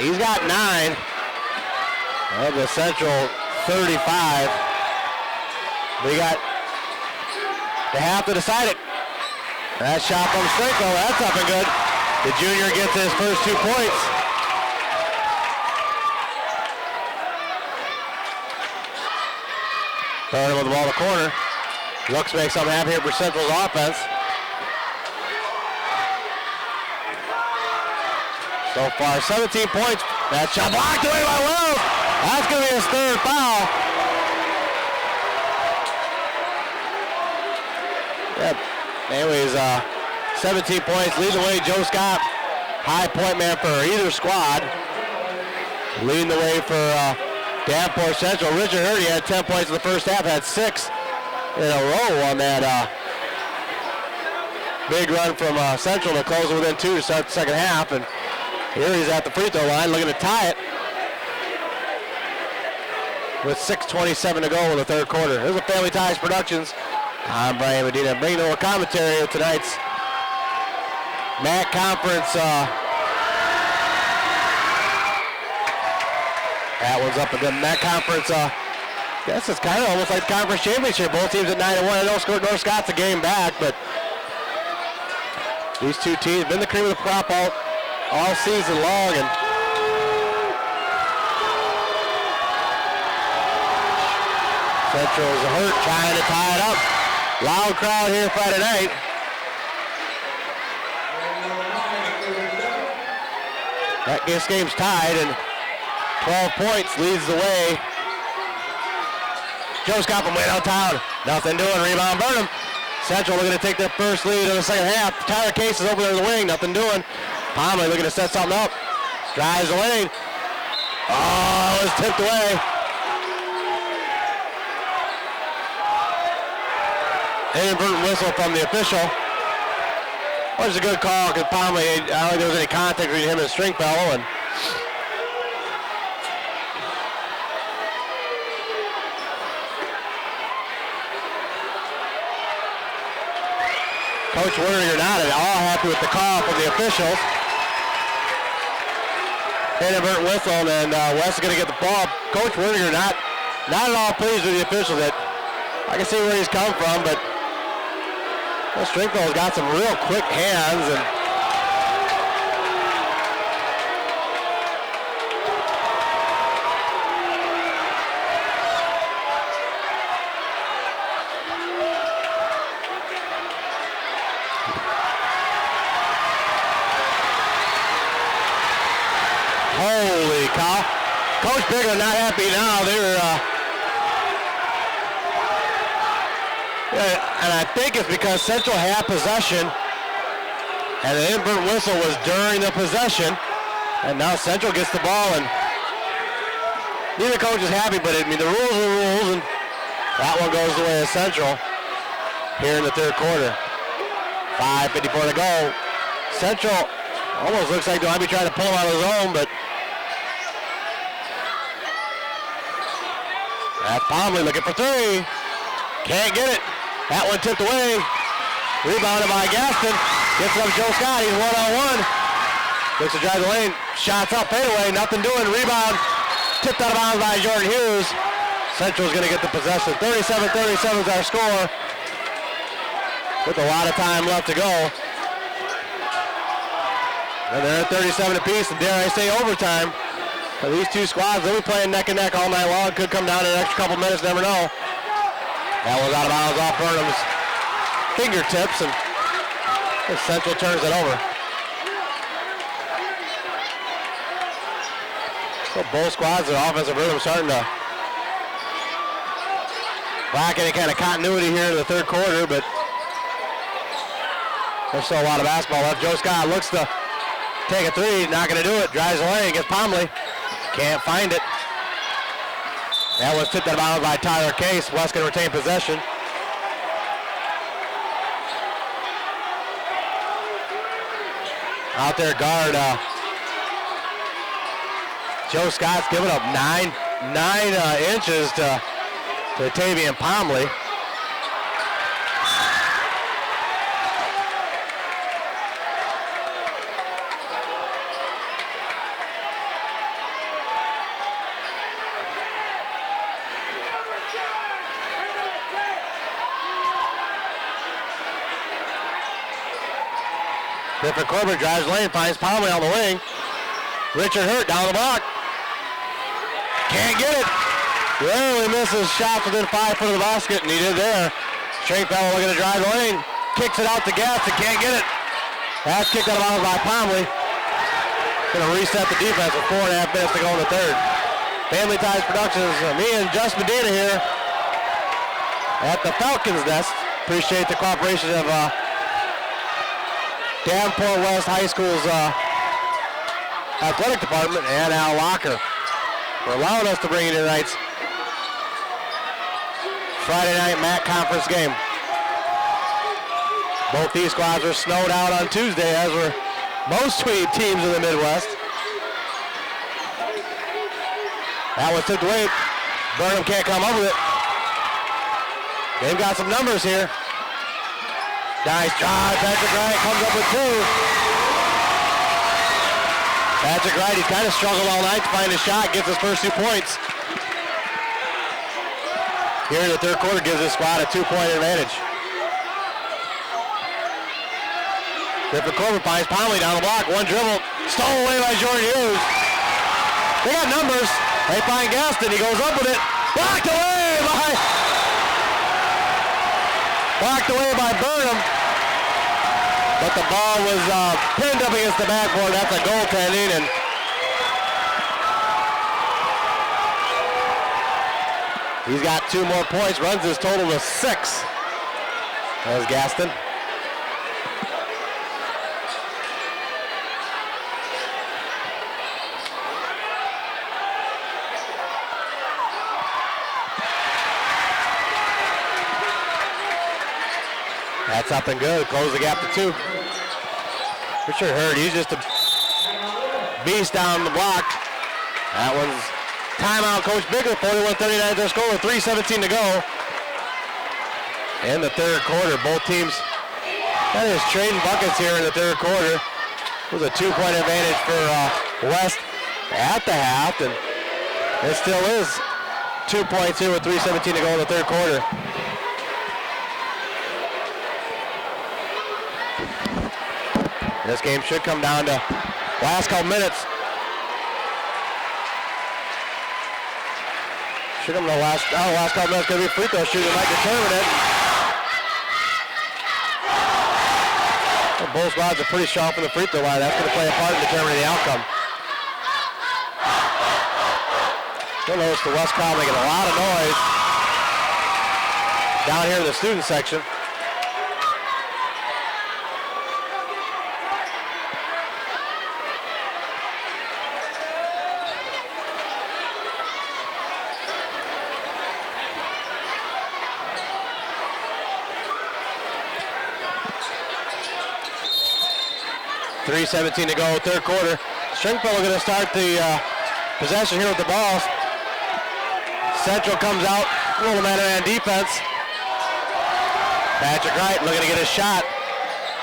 [SPEAKER 1] He's got 9 of the Central 35. We got the half to decide it. That shot from Strinkle, that's up and good. The junior gets his first 2 points. Burnham with the ball in the corner. Looks to make something happen here for Central's offense. So far, 17 points. That shot blocked away by Wells. That's going to be his third foul. Yep. Anyways, 17 points. Leads the way, Joe Scott. High point man for either squad. Leading the way for Davenport Central. Richard Hurdy had 10 points in the first half. Had 6 in a row on that big run from Central to close it within 2 to start the second half. And here he's at the free throw line looking to tie it with 6:27 to go in the third quarter. Here's a Family Ties Productions. I'm Brian Medina, bringing a commentary of tonight's MAC Conference. That one's up again. MAC Conference, I guess it's kind of almost like the conference championship. Both teams at 9-1. I know North Scott's a game back, but these two teams been the cream of the crop all season long, and Central's hurt, trying to tie it up. Loud crowd here Friday night. This game's tied, and 12 points leads the way. Joe Scott from way downtown. Nothing doing. Rebound Burnham. Central looking to take their first lead in the second half. Tyler Case is over there in the wing. Nothing doing. Pomley looking to set something up. Drives the lane. Oh, it was tipped away. Inadvertent whistle from the official. It was a good call because Pomley, I don't think there was any contact between him and Stringfellow. And Coach Werner not at all happy with the call from the officials. Inadvertent whistle, and West is going to get the ball. Coach Werner not at all pleased with the officials. That I can see where he's come from, but Stringfellow's got some real quick hands, and holy cow. Coach Bigler not happy now. And I think it's because Central had possession, and the inadvertent whistle was during the possession, and now Central gets the ball, and neither coach is happy, but I mean, the rules are rules, and that one goes the way of Central here in the third quarter. 5:54 to go. Central almost looks like they might be trying to pull him out of the zone, but that's Pomley looking for 3. Can't get it. That one tipped away. Rebounded by Gaston. Gets it up Joe Scott. He's one-on-one. Looks to drive the lane. Shots up, fadeaway. Nothing doing. Rebound. Tipped out of bounds by Jordan Hughes. Central's going to get the possession. 37-37 is our score. With a lot of time left to go. And they're at 37 apiece, and dare I say overtime. For these two squads, they'll be playing neck and neck all night long. Could come down in an extra couple minutes, never know. That was out of bounds off Burnham's fingertips, and Central turns it over. So both squads, their offensive rhythm starting to lack any kind of continuity here in the third quarter, but there's still a lot of basketball left. Joe Scott looks to take a three, not going to do it. Drives the lane, gets Pomley. Can't find it. That was tipped out of bounds by Tyler Case. West going to retain possession. Out there, guard. Joe Scott's giving up nine inches to Tavian Pomley. Griffin Corbin drives lane, finds Pomley on the wing. Richard Hurt down the block. Can't get it. Rarely misses shots within 5 foot of the basket, and he did there. Stringfellow looking to drive the lane. Kicks it out to Gaston, can't get it. That's kicked out of bounds by Pomley. Going to reset the defense with 4.5 minutes to go in the third. Family Ties Productions, me and Just Medina here at the Falcons Nest. Appreciate the cooperation of Davenport West High School's athletic department and Al Locker for allowing us to bring you tonight's Friday night MAC conference game. Both these squads were snowed out on Tuesday, as were most teams in the Midwest. That was tipped away. Burnham can't come up with it. They've got some numbers here. Nice drive. Patrick Wright comes up with two. Patrick Wright, he's kind of struggled all night to find a shot, gets his first 2 points. Here in the third quarter gives his squad a 2-point advantage. Griffin Corbin finds Pomley down the block. One dribble. Stolen away by Jordan Hughes. They got numbers. They find Gaston. He goes up with it. Blocked away by Burnham. But the ball was pinned up against the backboard. That's a goaltending. And he's got 2 more points. Runs his total to 6. There's Gaston. That's up and good. Close the gap to 2. Richard Hurd, he's just a beast down the block. That one's timeout, Coach Bigler. 41-39 their score with 3:17 to go. In the third quarter, both teams that is trading buckets here in the third quarter. It was a 2-point advantage for West at the half, and it still is 2 points here with 3:17 to go in the third quarter. This game should come down to last couple minutes. Should come to the last couple minutes. Going to be a free throw shooting might determine it. Well, both squads are pretty sharp in the free throw line. That's going to play a part in determining the outcome. You'll notice the West crowd making a lot of noise down here in the student section. .3:17 to go, third quarter. Stringfellow going to start the possession here with the ball. Central comes out, a little man-to-man defense. Patrick Wright looking to get his shot.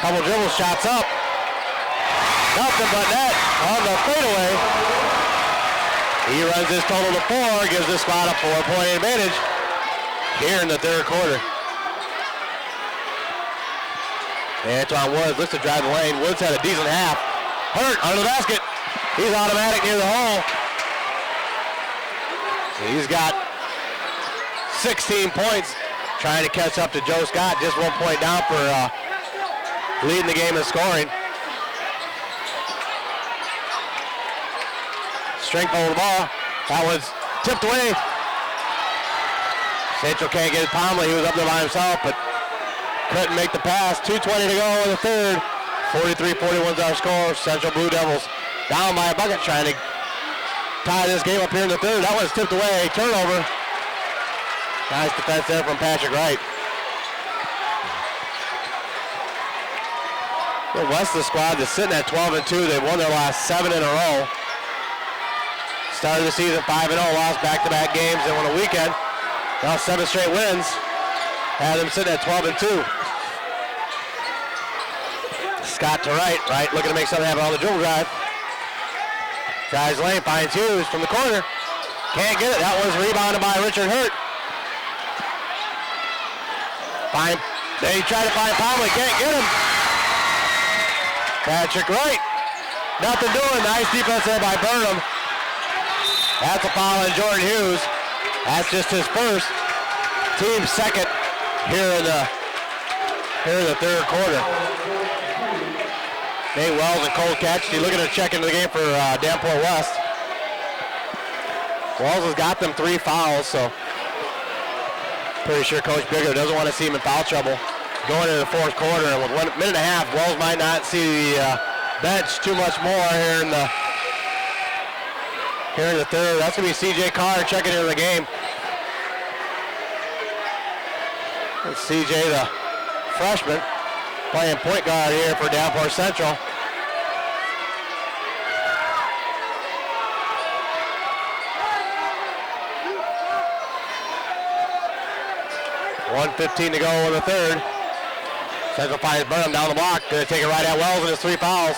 [SPEAKER 1] Couple dribble shots up. Nothing but net on the fadeaway. He runs his total to 4, gives the squad a 4-point advantage here in the third quarter. Antoine Woods looks to drive the lane. Woods had a decent half. Hurt under the basket. He's automatic near the hole. He's got 16 points, trying to catch up to Joe Scott. Just 1 point down for leading the game in scoring. Strength over the ball. That was tipped away. Central can't get it. Pomley, he was up there by himself, but couldn't make the pass. 2:20 to go in the third. 43-41 is our score. Central Blue Devils down by a bucket, trying to tie this game up here in the third. That one's tipped away. Turnover. Nice defense there from Patrick Wright. The West of the squad is sitting at 12-2. They've won their last 7 in a row. Started the season 5-0, lost back-to-back games, and won a weekend. Now 7 straight wins. Had them sitting at 12-2. Scott to Wright. Wright looking to make something happen on the dribble drive. Drives lane, finds Hughes from the corner. Can't get it. That was rebounded by Richard Hurt. They try to find Pomley. Can't get him. Patrick Wright. Nothing doing. Nice defense there by Burnham. That's a foul on Jordan Hughes. That's just his first. Team second here in the third quarter. Nate Wells and Cole Ketchy looking to check into the game for Davenport West. Wells has got them 3 fouls, so pretty sure Coach Bigger doesn't want to see him in foul trouble going into the fourth quarter. And with 1 minute and a half, Wells might not see the bench too much more here in the third. That's going to be C.J. Carr checking into the game. And C.J., the freshman, playing point guard here for Davenport Central. .1:15 to go in the third. Central finds Burnham down the block. Going to take it right at Wells and his 3 fouls.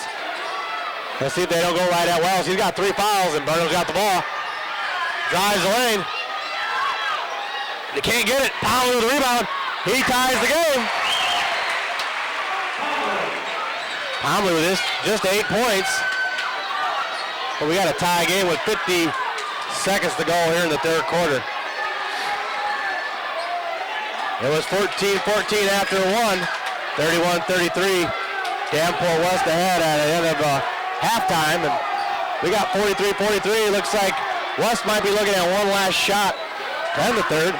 [SPEAKER 1] Let's see if they don't go right at Wells. He's got 3 fouls and Burnham's got the ball. Drives the lane. They can't get it. Powell with the rebound. He ties the game. Pomley with this, just 8 points. But we got a tie game with 50 seconds to go here in the third quarter. It was 14-14 after 1. 31-33. Davenport West ahead at the end of halftime. And we got 43-43. Looks like West might be looking at one last shot to end the third.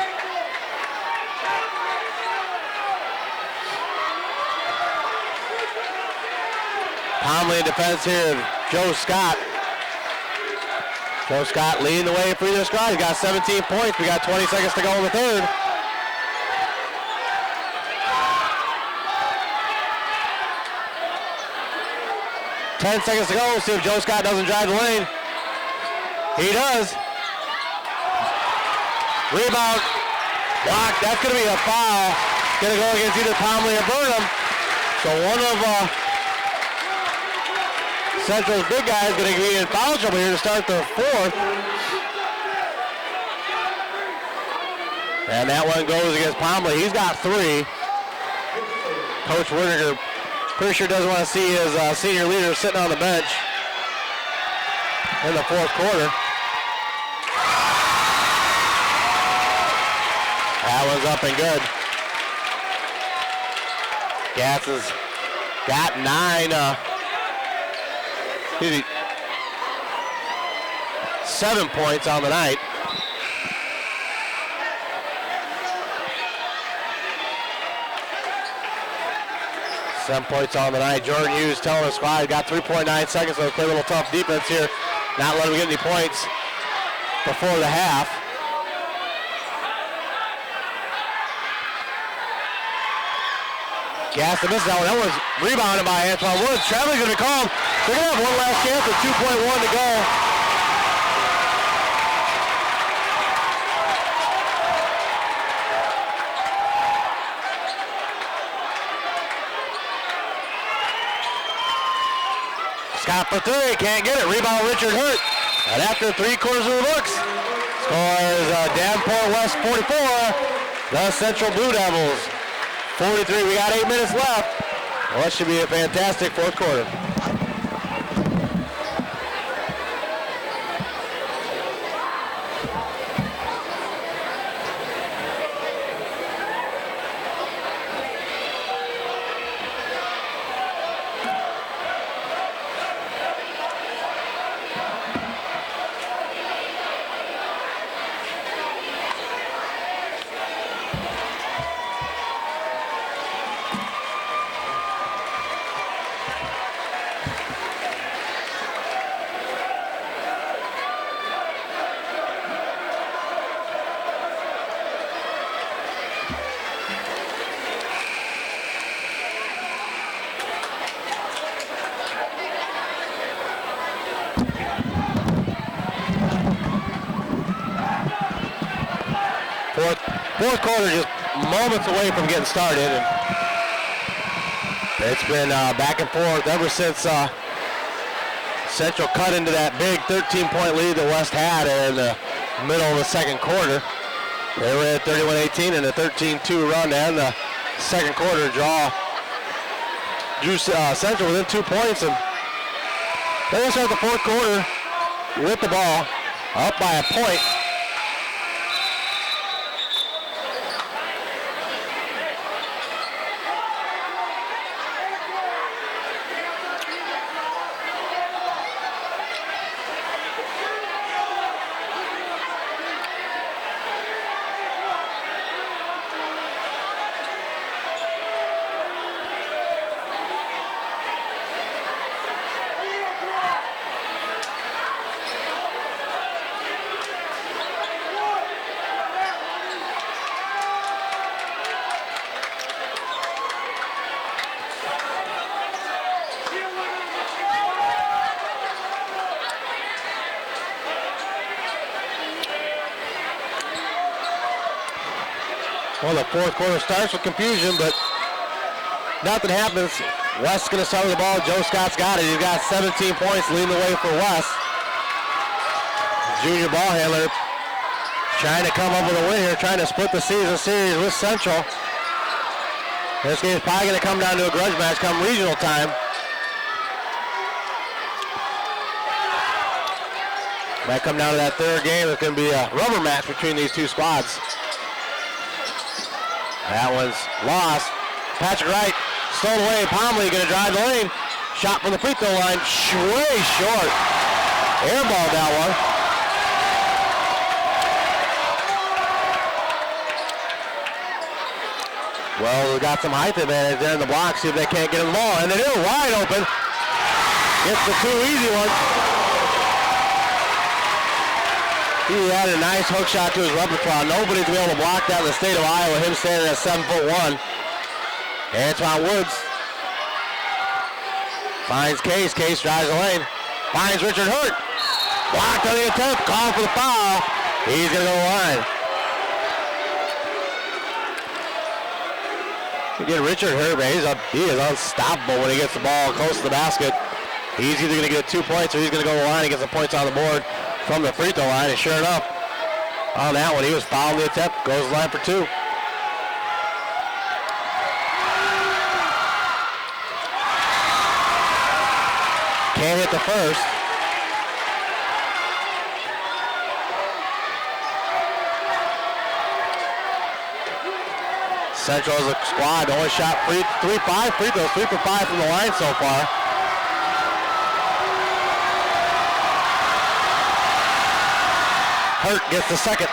[SPEAKER 1] Pomley in defense here, Joe Scott. Joe Scott leading the way for either squad. He's got 17 points. We got 20 seconds to go in the third. Ten seconds to go. We'll see if Joe Scott doesn't drive the lane. He does. Rebound. Blocked. That's going to be a foul. Going to go against either Pomley or Burnham. So one of Central's big guys going to be in foul trouble here to start the fourth. And that one goes against Pomley. He's got 3. Coach Werniger pretty sure doesn't want to see his senior leader sitting on the bench in the fourth quarter. That one's up and good. Gatz has got 7 points on the night. Seven points on the night. Jordan Hughes telling us why. Got 3.9 seconds, so play a little tough defense here. Not letting him get any points before the half. Gaston misses that one. That was rebounded by Antoine Woods. Traveling's going to be called. They're going to have one last chance with 2.1 to go. Westcott for three, can't get it. Rebound Richard Hurt. And after 3/4 of the books, scores Davenport West 44, the Central Blue Devils 43. We got 8 minutes left. Well, that should be a fantastic fourth quarter. Fourth quarter just moments away from getting started. And it's been back and forth ever since Central cut into that big 13-point lead that West had in the middle of the second quarter. They were at 31-18 and a 13-2 run to end the second quarter. Drew Central within 2 points, and they just start the fourth quarter with the ball up by a point. Well, the fourth quarter starts with confusion, but nothing happens. West's going to start with the ball. Joe Scott's got it. He's got 17 points leading the way for West. Junior ball handler trying to come up with a win here, trying to split the season series with Central. This game's probably going to come down to a grudge match come regional time. Might come down to that third game. It's going to be a rubber match between these two squads. That one's lost. Patrick Wright stole away. Pomley going to drive the lane. Shot from the free throw line. Way short. Airballed that one. Well, we got some height advantage there in the block. See if they can't get him the ball. And they do. Wide open. Gets the two easy ones. He had a nice hook shot to his repertoire. Nobody's been able to block that in the state of Iowa. Him standing at 7'1". Antoine Woods finds Case. Case drives the lane. Finds Richard Hurt. Blocked on the attempt. Called for the foul. He's going to go line. Again, Richard Hurt, man, he is unstoppable when he gets the ball close to the basket. He's either going to get 2 points or he's going to go to the line and get some points on the board from the free throw line, and sure enough, on that one, he was fouling the attempt, goes to the line for two. Can't hit the first. Central as a squad only shot 3 free throws, 3 for 5 from the line so far. Hurt gets the second.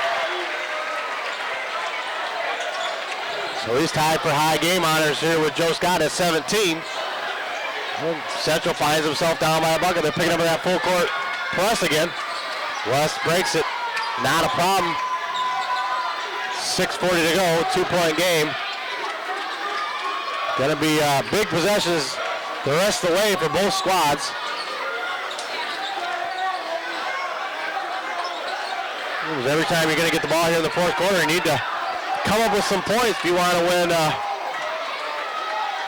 [SPEAKER 1] So he's tied for high game honors here with Joe Scott at 17. And Central finds himself down by a bucket. They're picking up that full court press again. West breaks it. Not a problem. 6:40 to go, 2-point game. Gonna be big possessions the rest of the way for both squads. Every time you're going to get the ball here in the fourth quarter, you need to come up with some points if you want to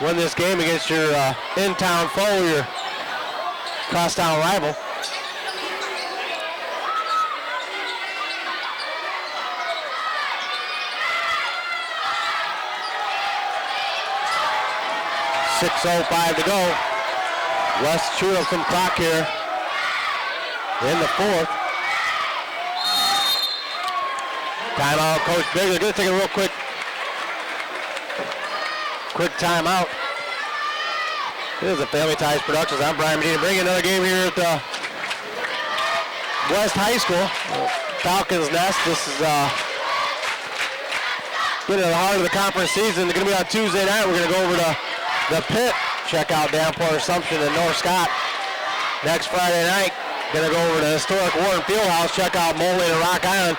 [SPEAKER 1] win this game against your in-town foe, your crosstown rival. .6:05 to go. West chewing up some clock here in the fourth. Timeout, Coach Biggs. They're going to take a real quick timeout. This is the Family Ties Productions. I'm Brian Medina. Bringing another game here at West High School. Falcons Nest. This is getting to the heart of the conference season. They're going to be on Tuesday night. We're going to go over to the pit. Check out Davenport Assumption and North Scott. Next Friday night, going to go over to historic Warren Fieldhouse. Check out Moline and Rock Island.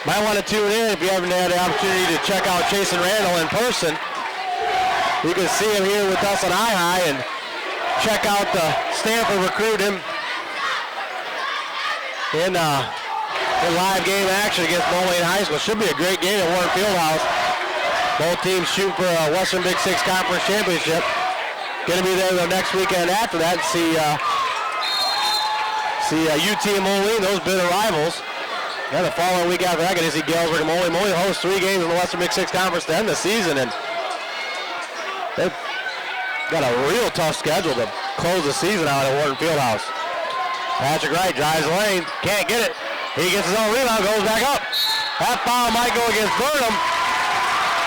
[SPEAKER 1] Might want to tune in if you haven't had the opportunity to check out Chase and Randall in person. You can see him here with us on I-High and check out the Stanford recruit him in live game action against Moline High School. Should be a great game at Warren Fieldhouse. Both teams shoot for a Western Big Six Conference Championship. Going to be there the next weekend after that and see UT and Moline, those bitter rivals. And the following week after that, going to see Galesburg and Moline. Moline hosts 3 games in the Western Big Six Conference to end the season, and they've got a real tough schedule to close the season out at Warren Fieldhouse. Patrick Wright drives the lane, can't get it. He gets his own rebound, goes back up. That foul might go against Burnham.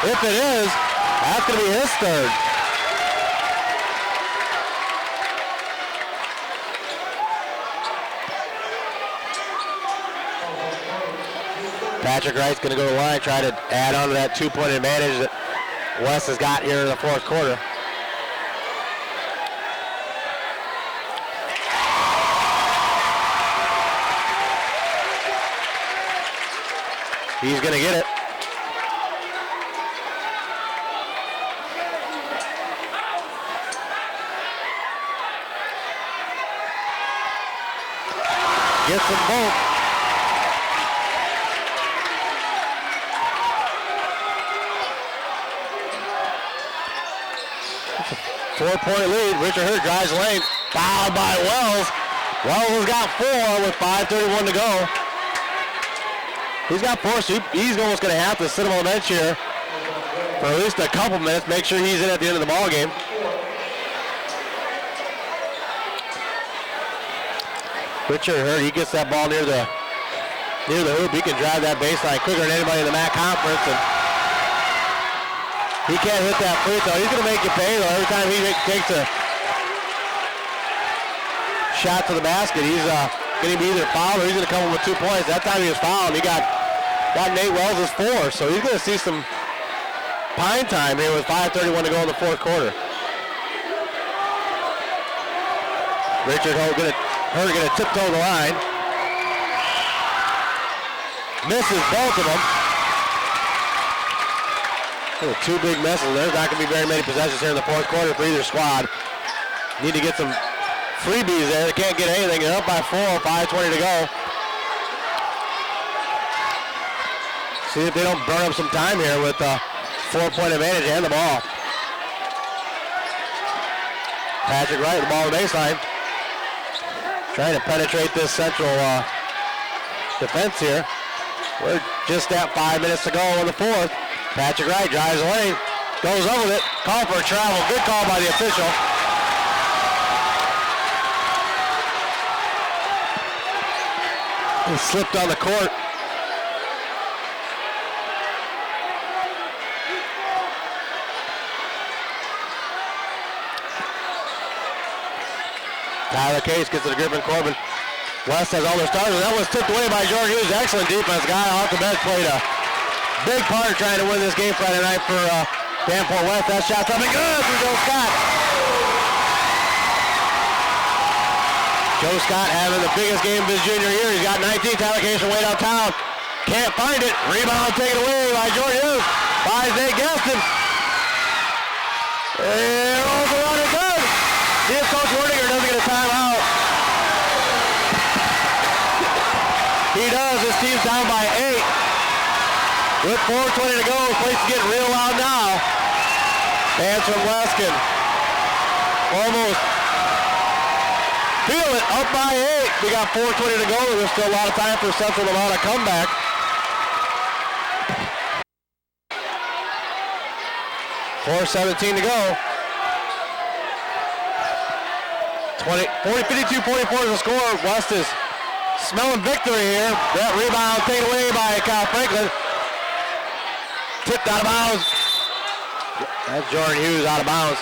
[SPEAKER 1] If it is, that's going to be his third. Patrick Wright's going to go to the line, try to add on to that 2-point advantage that West has got here in the fourth quarter. He's going to get it. Gets them both. Four-point lead. Richard Hurt drives the lane. Fouled by Wells. Wells has got 4 with 5:31 to go. He's got 4, so he's almost going to have to sit him on the bench here for at least a couple minutes. Make sure he's in at the end of the ball game. Richard Hurt, he gets that ball near the hoop. He can drive that baseline quicker than anybody in the MAC conference. And he can't hit that free throw. He's going to make you pay, though. Every time he takes a shot to the basket, he's going to be either fouled or he's going to come in with 2 points. That time he was fouled. He got Nate Wells' 4, so he's going to see some pine time here with 5:31 to go in the fourth quarter. Richard Hurt going to tiptoe the line. Misses both of them. Oh, 2 big misses. There's not going to be very many possessions here in the fourth quarter for either squad. Need to get some freebies there. They can't get anything. They're up by 4, 5:20 to go. See if they don't burn up some time here with a 4-point advantage and the ball. Patrick Wright, the ball on the baseline. Trying to penetrate this central defense here. We're just at 5 minutes to go in the fourth. Patrick Wright drives the lane, goes over it, call for a travel. Good call by the official. He slipped on the court. Tyler Case gets to the Griffin Corbin. West has all their starters. That was tipped away by Jordan Hughes. Excellent defense. Guy off the bench played a big part trying to win this game Friday night for Davenport West. That shot's coming good from Joe Scott. Joe Scott having the biggest game of his junior year. He's got 19. Tyler Case from way downtown. Can't find it. Rebound taken away by Jordan Hughes. Buys Nate Gaston. It rolls around and good. See if Coach Werdiger doesn't get a timeout. He does. His team's down by 8. With 4:20 to go, the place is getting real loud now. Fans from Weston almost Feel it, up by 8. We got 4:20 to go. There's still a lot of time for Central to mount a comeback. .4:17 to go. 52-44 is the score. West is smelling victory here. That rebound taken away by Kyle Franklin. Tipped out of bounds. That's Jordan Hughes out of bounds.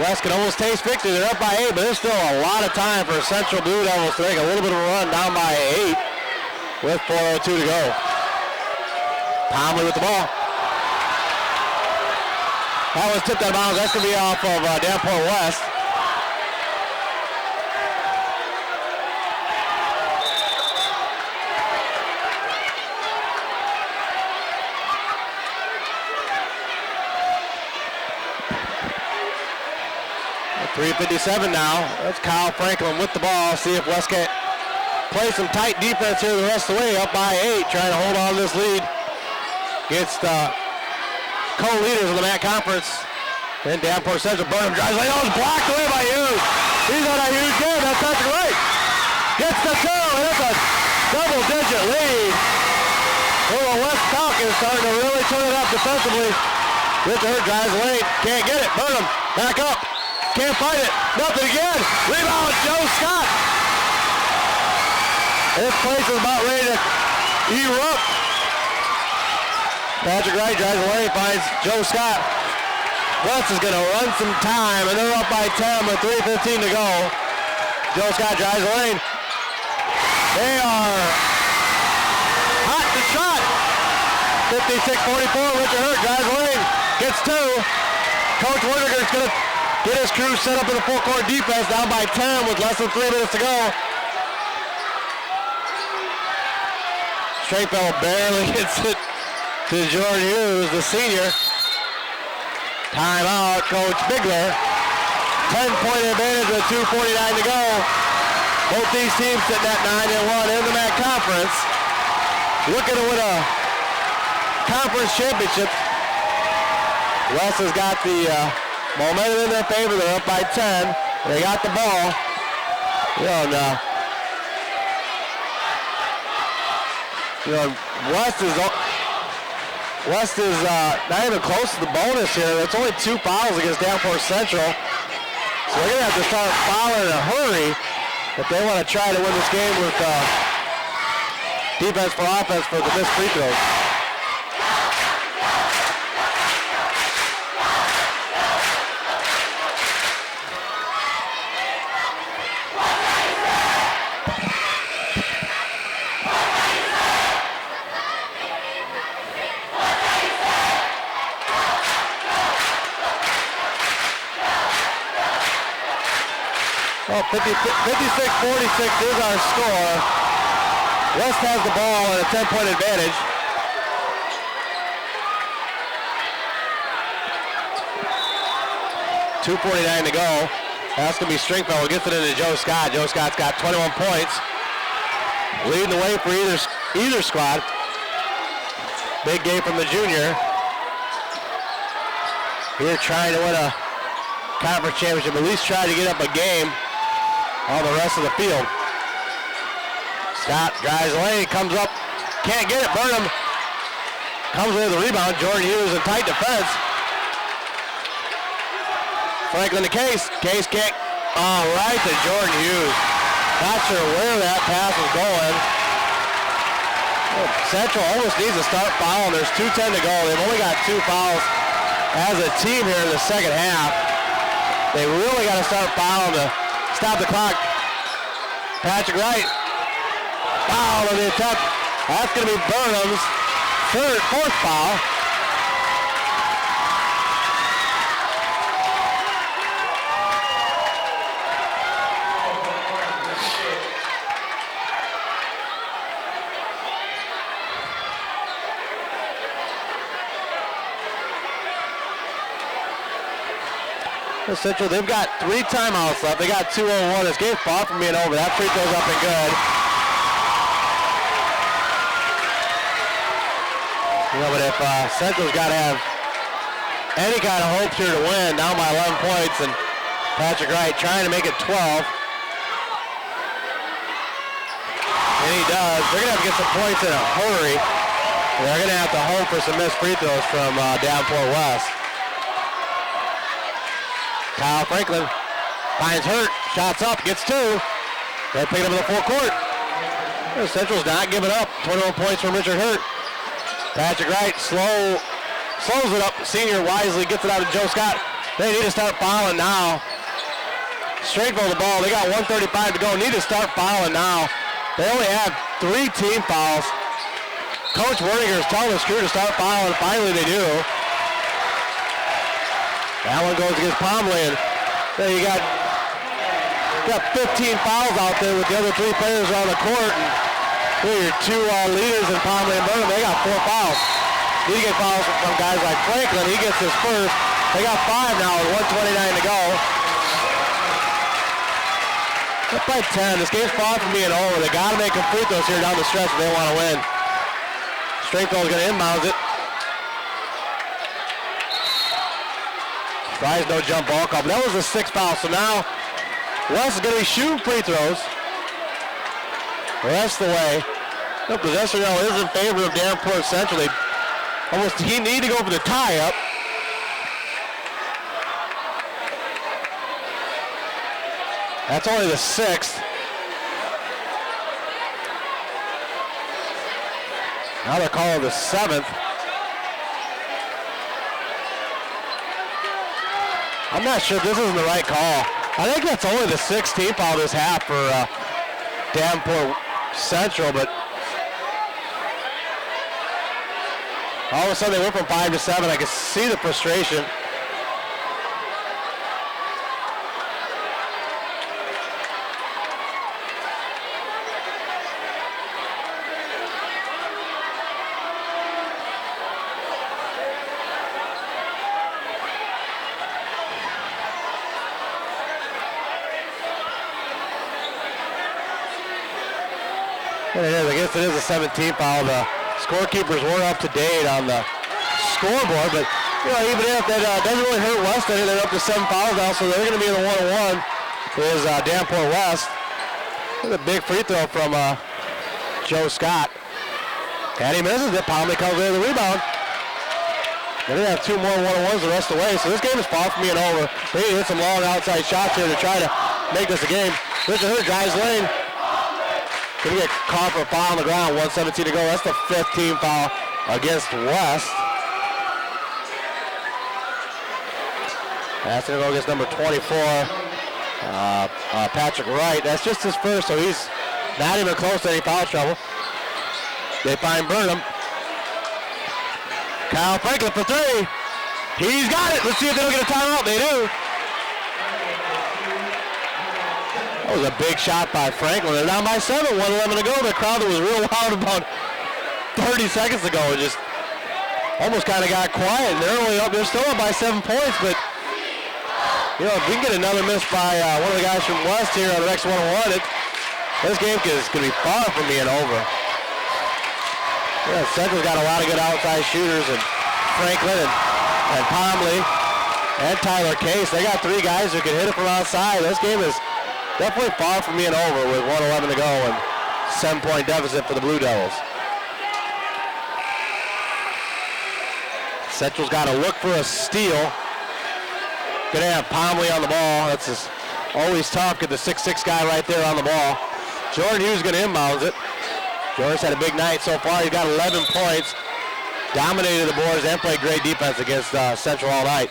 [SPEAKER 1] West can almost taste victory. They're up by 8, but there's still a lot of time for Central Blue Devils to make a little bit of a run, down by 8 with 4:02 to go. Pomley with the ball. That was tipped out of bounds. That's going to be off of Davenport West. .357 now. That's Kyle Franklin with the ball. See if West can play some tight defense here the rest of the way. Up by 8, trying to hold on to this lead against co-leaders of the MAC Conference. Then Davenport Central. Burnham drives. That was blocked away by Hughes. He's on a huge game. That's Patrick Wright. Gets the 2, and it's a double-digit lead. Well, West Falcons starting to really turn it up defensively. With her drives late. Can't get it. Burnham back up. Can't fight it. Nothing again. Rebound, Joe Scott. This place is about ready to erupt. Patrick Wright drives away, finds Joe Scott. West is going to run some time, and they're up by 10 with 3:15 to go. Joe Scott drives away. They are hot to shot. 56-44, Richard Hurt drives away. Gets 2. Coach Werniger's going to get his crew set up in the full court defense, down by 10 with less than 3 minutes to go. Straight-bell barely gets it to Jordan Hughes, the senior. Timeout, Coach Bigler. 10-point advantage with 2:49 to go. Both these teams sitting at 9-1 in the MAC Conference. Looking to win a conference championship. West has got the momentum in their favor. They're up by 10. They got the ball. West is not even close to the bonus here. It's only 2 fouls against Davenport Central. So they're going to have to start fouling in a hurry if they want to try to win this game with defense for offense for the missed free throws. Well, 56-46 is our score. West has the ball and a 10-point advantage. .249 to go. That's going to be Stringfellow. Gets it into Joe Scott. Joe Scott's got 21 points. Leading the way for either squad. Big game from the junior. Here trying to win a conference championship. At least try to get up a game on the rest of the field. Scott drives away, comes up, can't get it. Burnham comes with the rebound. Jordan Hughes in tight defense. Franklin to Case. Case kick. All right to Jordan Hughes. Not sure where that pass was going. Central almost needs to start fouling. There's 2:10 to go. They've only got 2 fouls as a team here in the second half. They really got to start fouling to stop the clock. Patrick Wright. Foul on the attempt. That's going to be Burnham's 4th foul. Central, they've got 3 timeouts left. They got 2:01. This game's far from being over. That free throw's up and good. But if Central's got to have any kind of hopes here to win. Down by 11 points, and Patrick Wright trying to make it 12. And he does. They're going to have to get some points in a hurry. They're going to have to hope for some missed free throws from Davenport West. Kyle Franklin finds Hurt, shots up, gets 2. They pick it up in the full court. Central's not giving up. 21 points from Richard Hurt. Patrick Wright slows it up. Senior wisely gets it out of Joe Scott. They need to start fouling now. Straight for the ball. They got 1:35 to go. Need to start fouling now. They only have 3 team fouls. Coach Werninger is telling his crew to start fouling. Finally they do. That one goes against Pomley. And there you got 15 fouls out there with the other 3 players around the court. And here your 2 leaders in Pomley and Burnham. They got 4 fouls. Need to get fouls from guys like Franklin. He gets his first. They got 5 now with 1:29 to go. Up by 10. This game's far from being over. They got to make some free throws here down the stretch if they want to win. Strangfield's going to inbounds it. Tries no jump ball call, but that was the 6th foul. So now West is going to be shooting free throws the rest of the way. The possession now is in favor of Davenport Central. He need to go for the tie-up. That's only the 6th. Now they're calling the 7th. I'm not sure if this isn't the right call. I think that's only the 6th team foul this half for Davenport Central, but all of a sudden they went from 5 to 7. I can see the frustration. It is. I guess it is a 17th foul. The scorekeepers were up to date on the scoreboard, but even if that doesn't really hurt West, they're up to 7 fouls now, so they're going to be in the 1-1. Is Davenport West. There's a big free throw from Joe Scott. And he misses it. Palmer comes in the rebound. They're going to have 2 more 1-1s the rest of the way, so this game is far from being over. They need to hit some long outside shots here to try to make this a game. Richard Hurt drives lane. Going to get caught for a foul on the ground, 1:17 to go. That's the 5th team foul against West. That's going to go against number 24, Patrick Wright. That's just his first, so he's not even close to any foul trouble. They find Burnham. Kyle Franklin for 3. He's got it. Let's see if they don't get a timeout. They do. That was a big shot by Franklin. They're down by 7, 1:11 to go. The crowd that was real loud about 30 seconds ago just almost kind of got quiet. They're still up by 7 points, but if we can get another miss by one of the guys from West here on the next 1-1, this game is going to be far from being over. Yeah, Central's got a lot of good outside shooters, and Franklin and Pomley and Tyler Case. They got 3 guys who can hit it from outside. This game is definitely far from being over with 1:11 to go and 7-point deficit for the Blue Devils. Central's got to look for a steal. Going to have Pomley on the ball. That's just always tough. Get the 6'6" guy right there on the ball. Jordan Hughes going to inbounds it. Jordan's had a big night so far. He's got 11 points. Dominated the boards and played great defense against Central all night.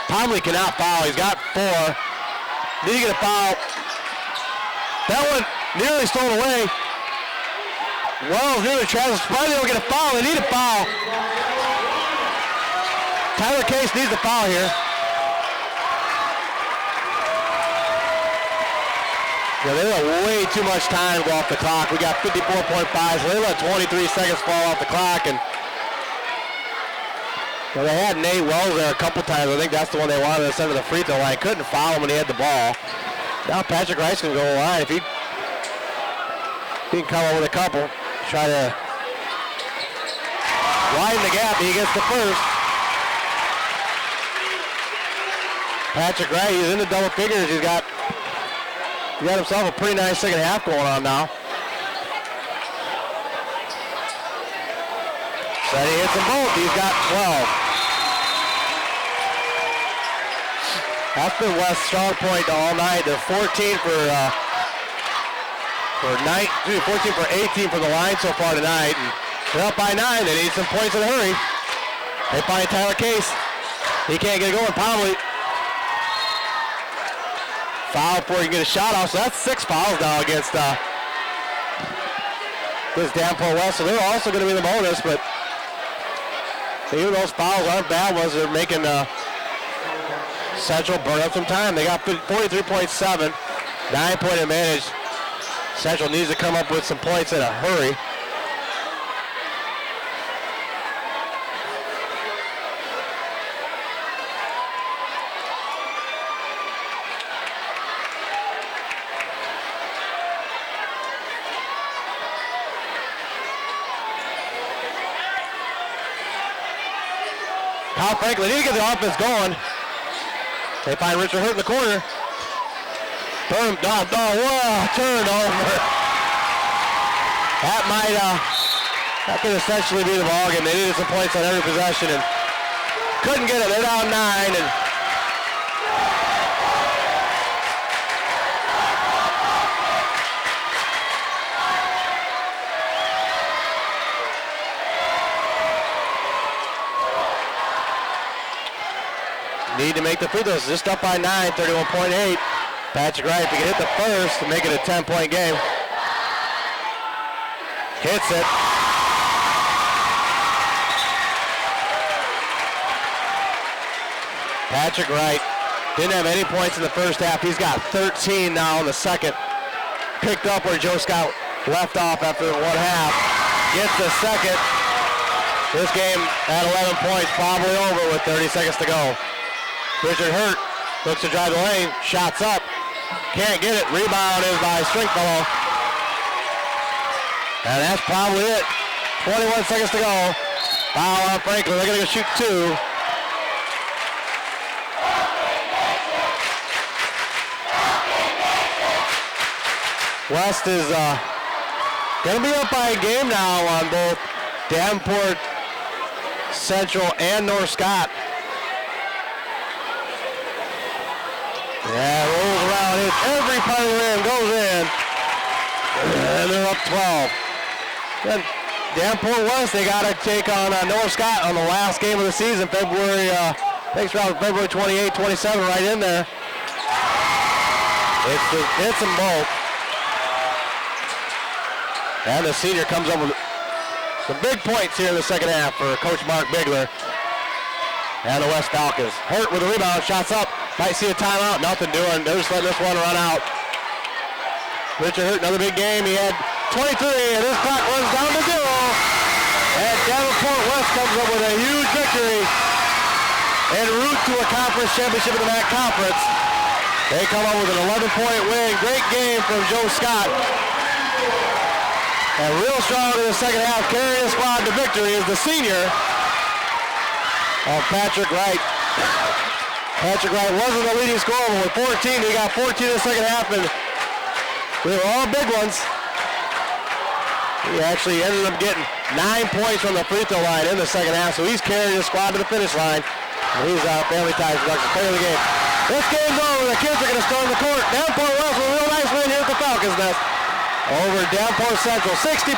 [SPEAKER 1] Pomley cannot foul. He's got 4. Need to get a foul. That one nearly stolen away. Wells nearly tries to probably don't get a foul. They need a foul. Tyler Case needs a foul here. Yeah, they let way too much time go off the clock. We got 54.5, so they let 23 seconds fall off the clock. And they had Nate Wells there a couple times. I think that's the one they wanted to send to the free throw line. Couldn't foul him when he had the ball. Now Patrick Rice can go line. If he can come up with a couple, try to widen the gap, he gets the first. Patrick Wright, he's in the double figures. He got himself a pretty nice second half going on now. Said he hits them both. He's got 12. That's been West's strong point all night. They're 14 for 18 for the line so far tonight. And they're up by 9. They need some points in a hurry. They find Tyler Case. He can't get it going. Probably foul before he can get a shot off. So that's 6 fouls now against this Davenport West. So they're also going to be in the bonus, but even those fouls aren't bad ones. They're making Central burn up some time. They got 43.7, 9-point advantage. Central needs to come up with some points in a hurry. Kyle Franklin, they need to get the offense going. They find Richard Hurt in the corner. Boom, turned over. That could essentially be the ballgame. They needed some points on every possession and couldn't get it. They're down 9 and need to make the free throws. Just up by 9, 31.8. Patrick Wright, if he can hit the first to make it a 10-point game. Hits it. Patrick Wright didn't have any points in the first half. He's got 13 now in the second. Picked up where Joe Scott left off after the one half. Gets the second. This game at 11 points, probably over with 30 seconds to go. Richard Hurt looks to drive the lane, shots up, can't get it. Rebound is by Stringfellow. And that's probably it. 21 seconds to go. Foul on Franklin. They're going to go shoot 2. West is going to be up by a game now on both Davenport Central and North Scott. Yeah, rolls around, hits every part of the rim, goes in, and they're up 12. Then Davenport West, they got to take on North Scott on the last game of the season, February 28, 27, right in there. Hits them both. And the senior comes up with some big points here in the second half for Coach Mark Bigler and the West Falcons. Hurt with a rebound, shots up. Might see a timeout, nothing doing. They're just letting this one run out. Richard Hurt, another big game. He had 23, and this clock runs down to 0. And Davenport West comes up with a huge victory en route to a conference championship in the MAC Conference. They come up with an 11-point win. Great game from Joe Scott. And real strong in the second half, carrying the squad to victory is the senior of Patrick Wright. Patrick Wright wasn't the leading scorer, but with 14, he got 14 in the second half, and they were all big ones. He actually ended up getting 9 points from the free throw line in the second half, so he's carrying the squad to the finish line. And he's Family Ties Production, player of the game. This game's over. The kids are going to storm the court. Davenport West with a real nice win here at the Falcons' Nest over Davenport Central, 64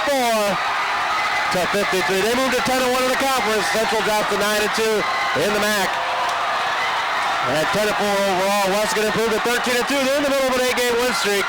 [SPEAKER 1] to 53. They moved to 10-1 in the conference. Central dropped to 9-2 in the MAC. And at 10-4 overall, West going to improve to 13-2. They're in the middle of an 8-game win streak.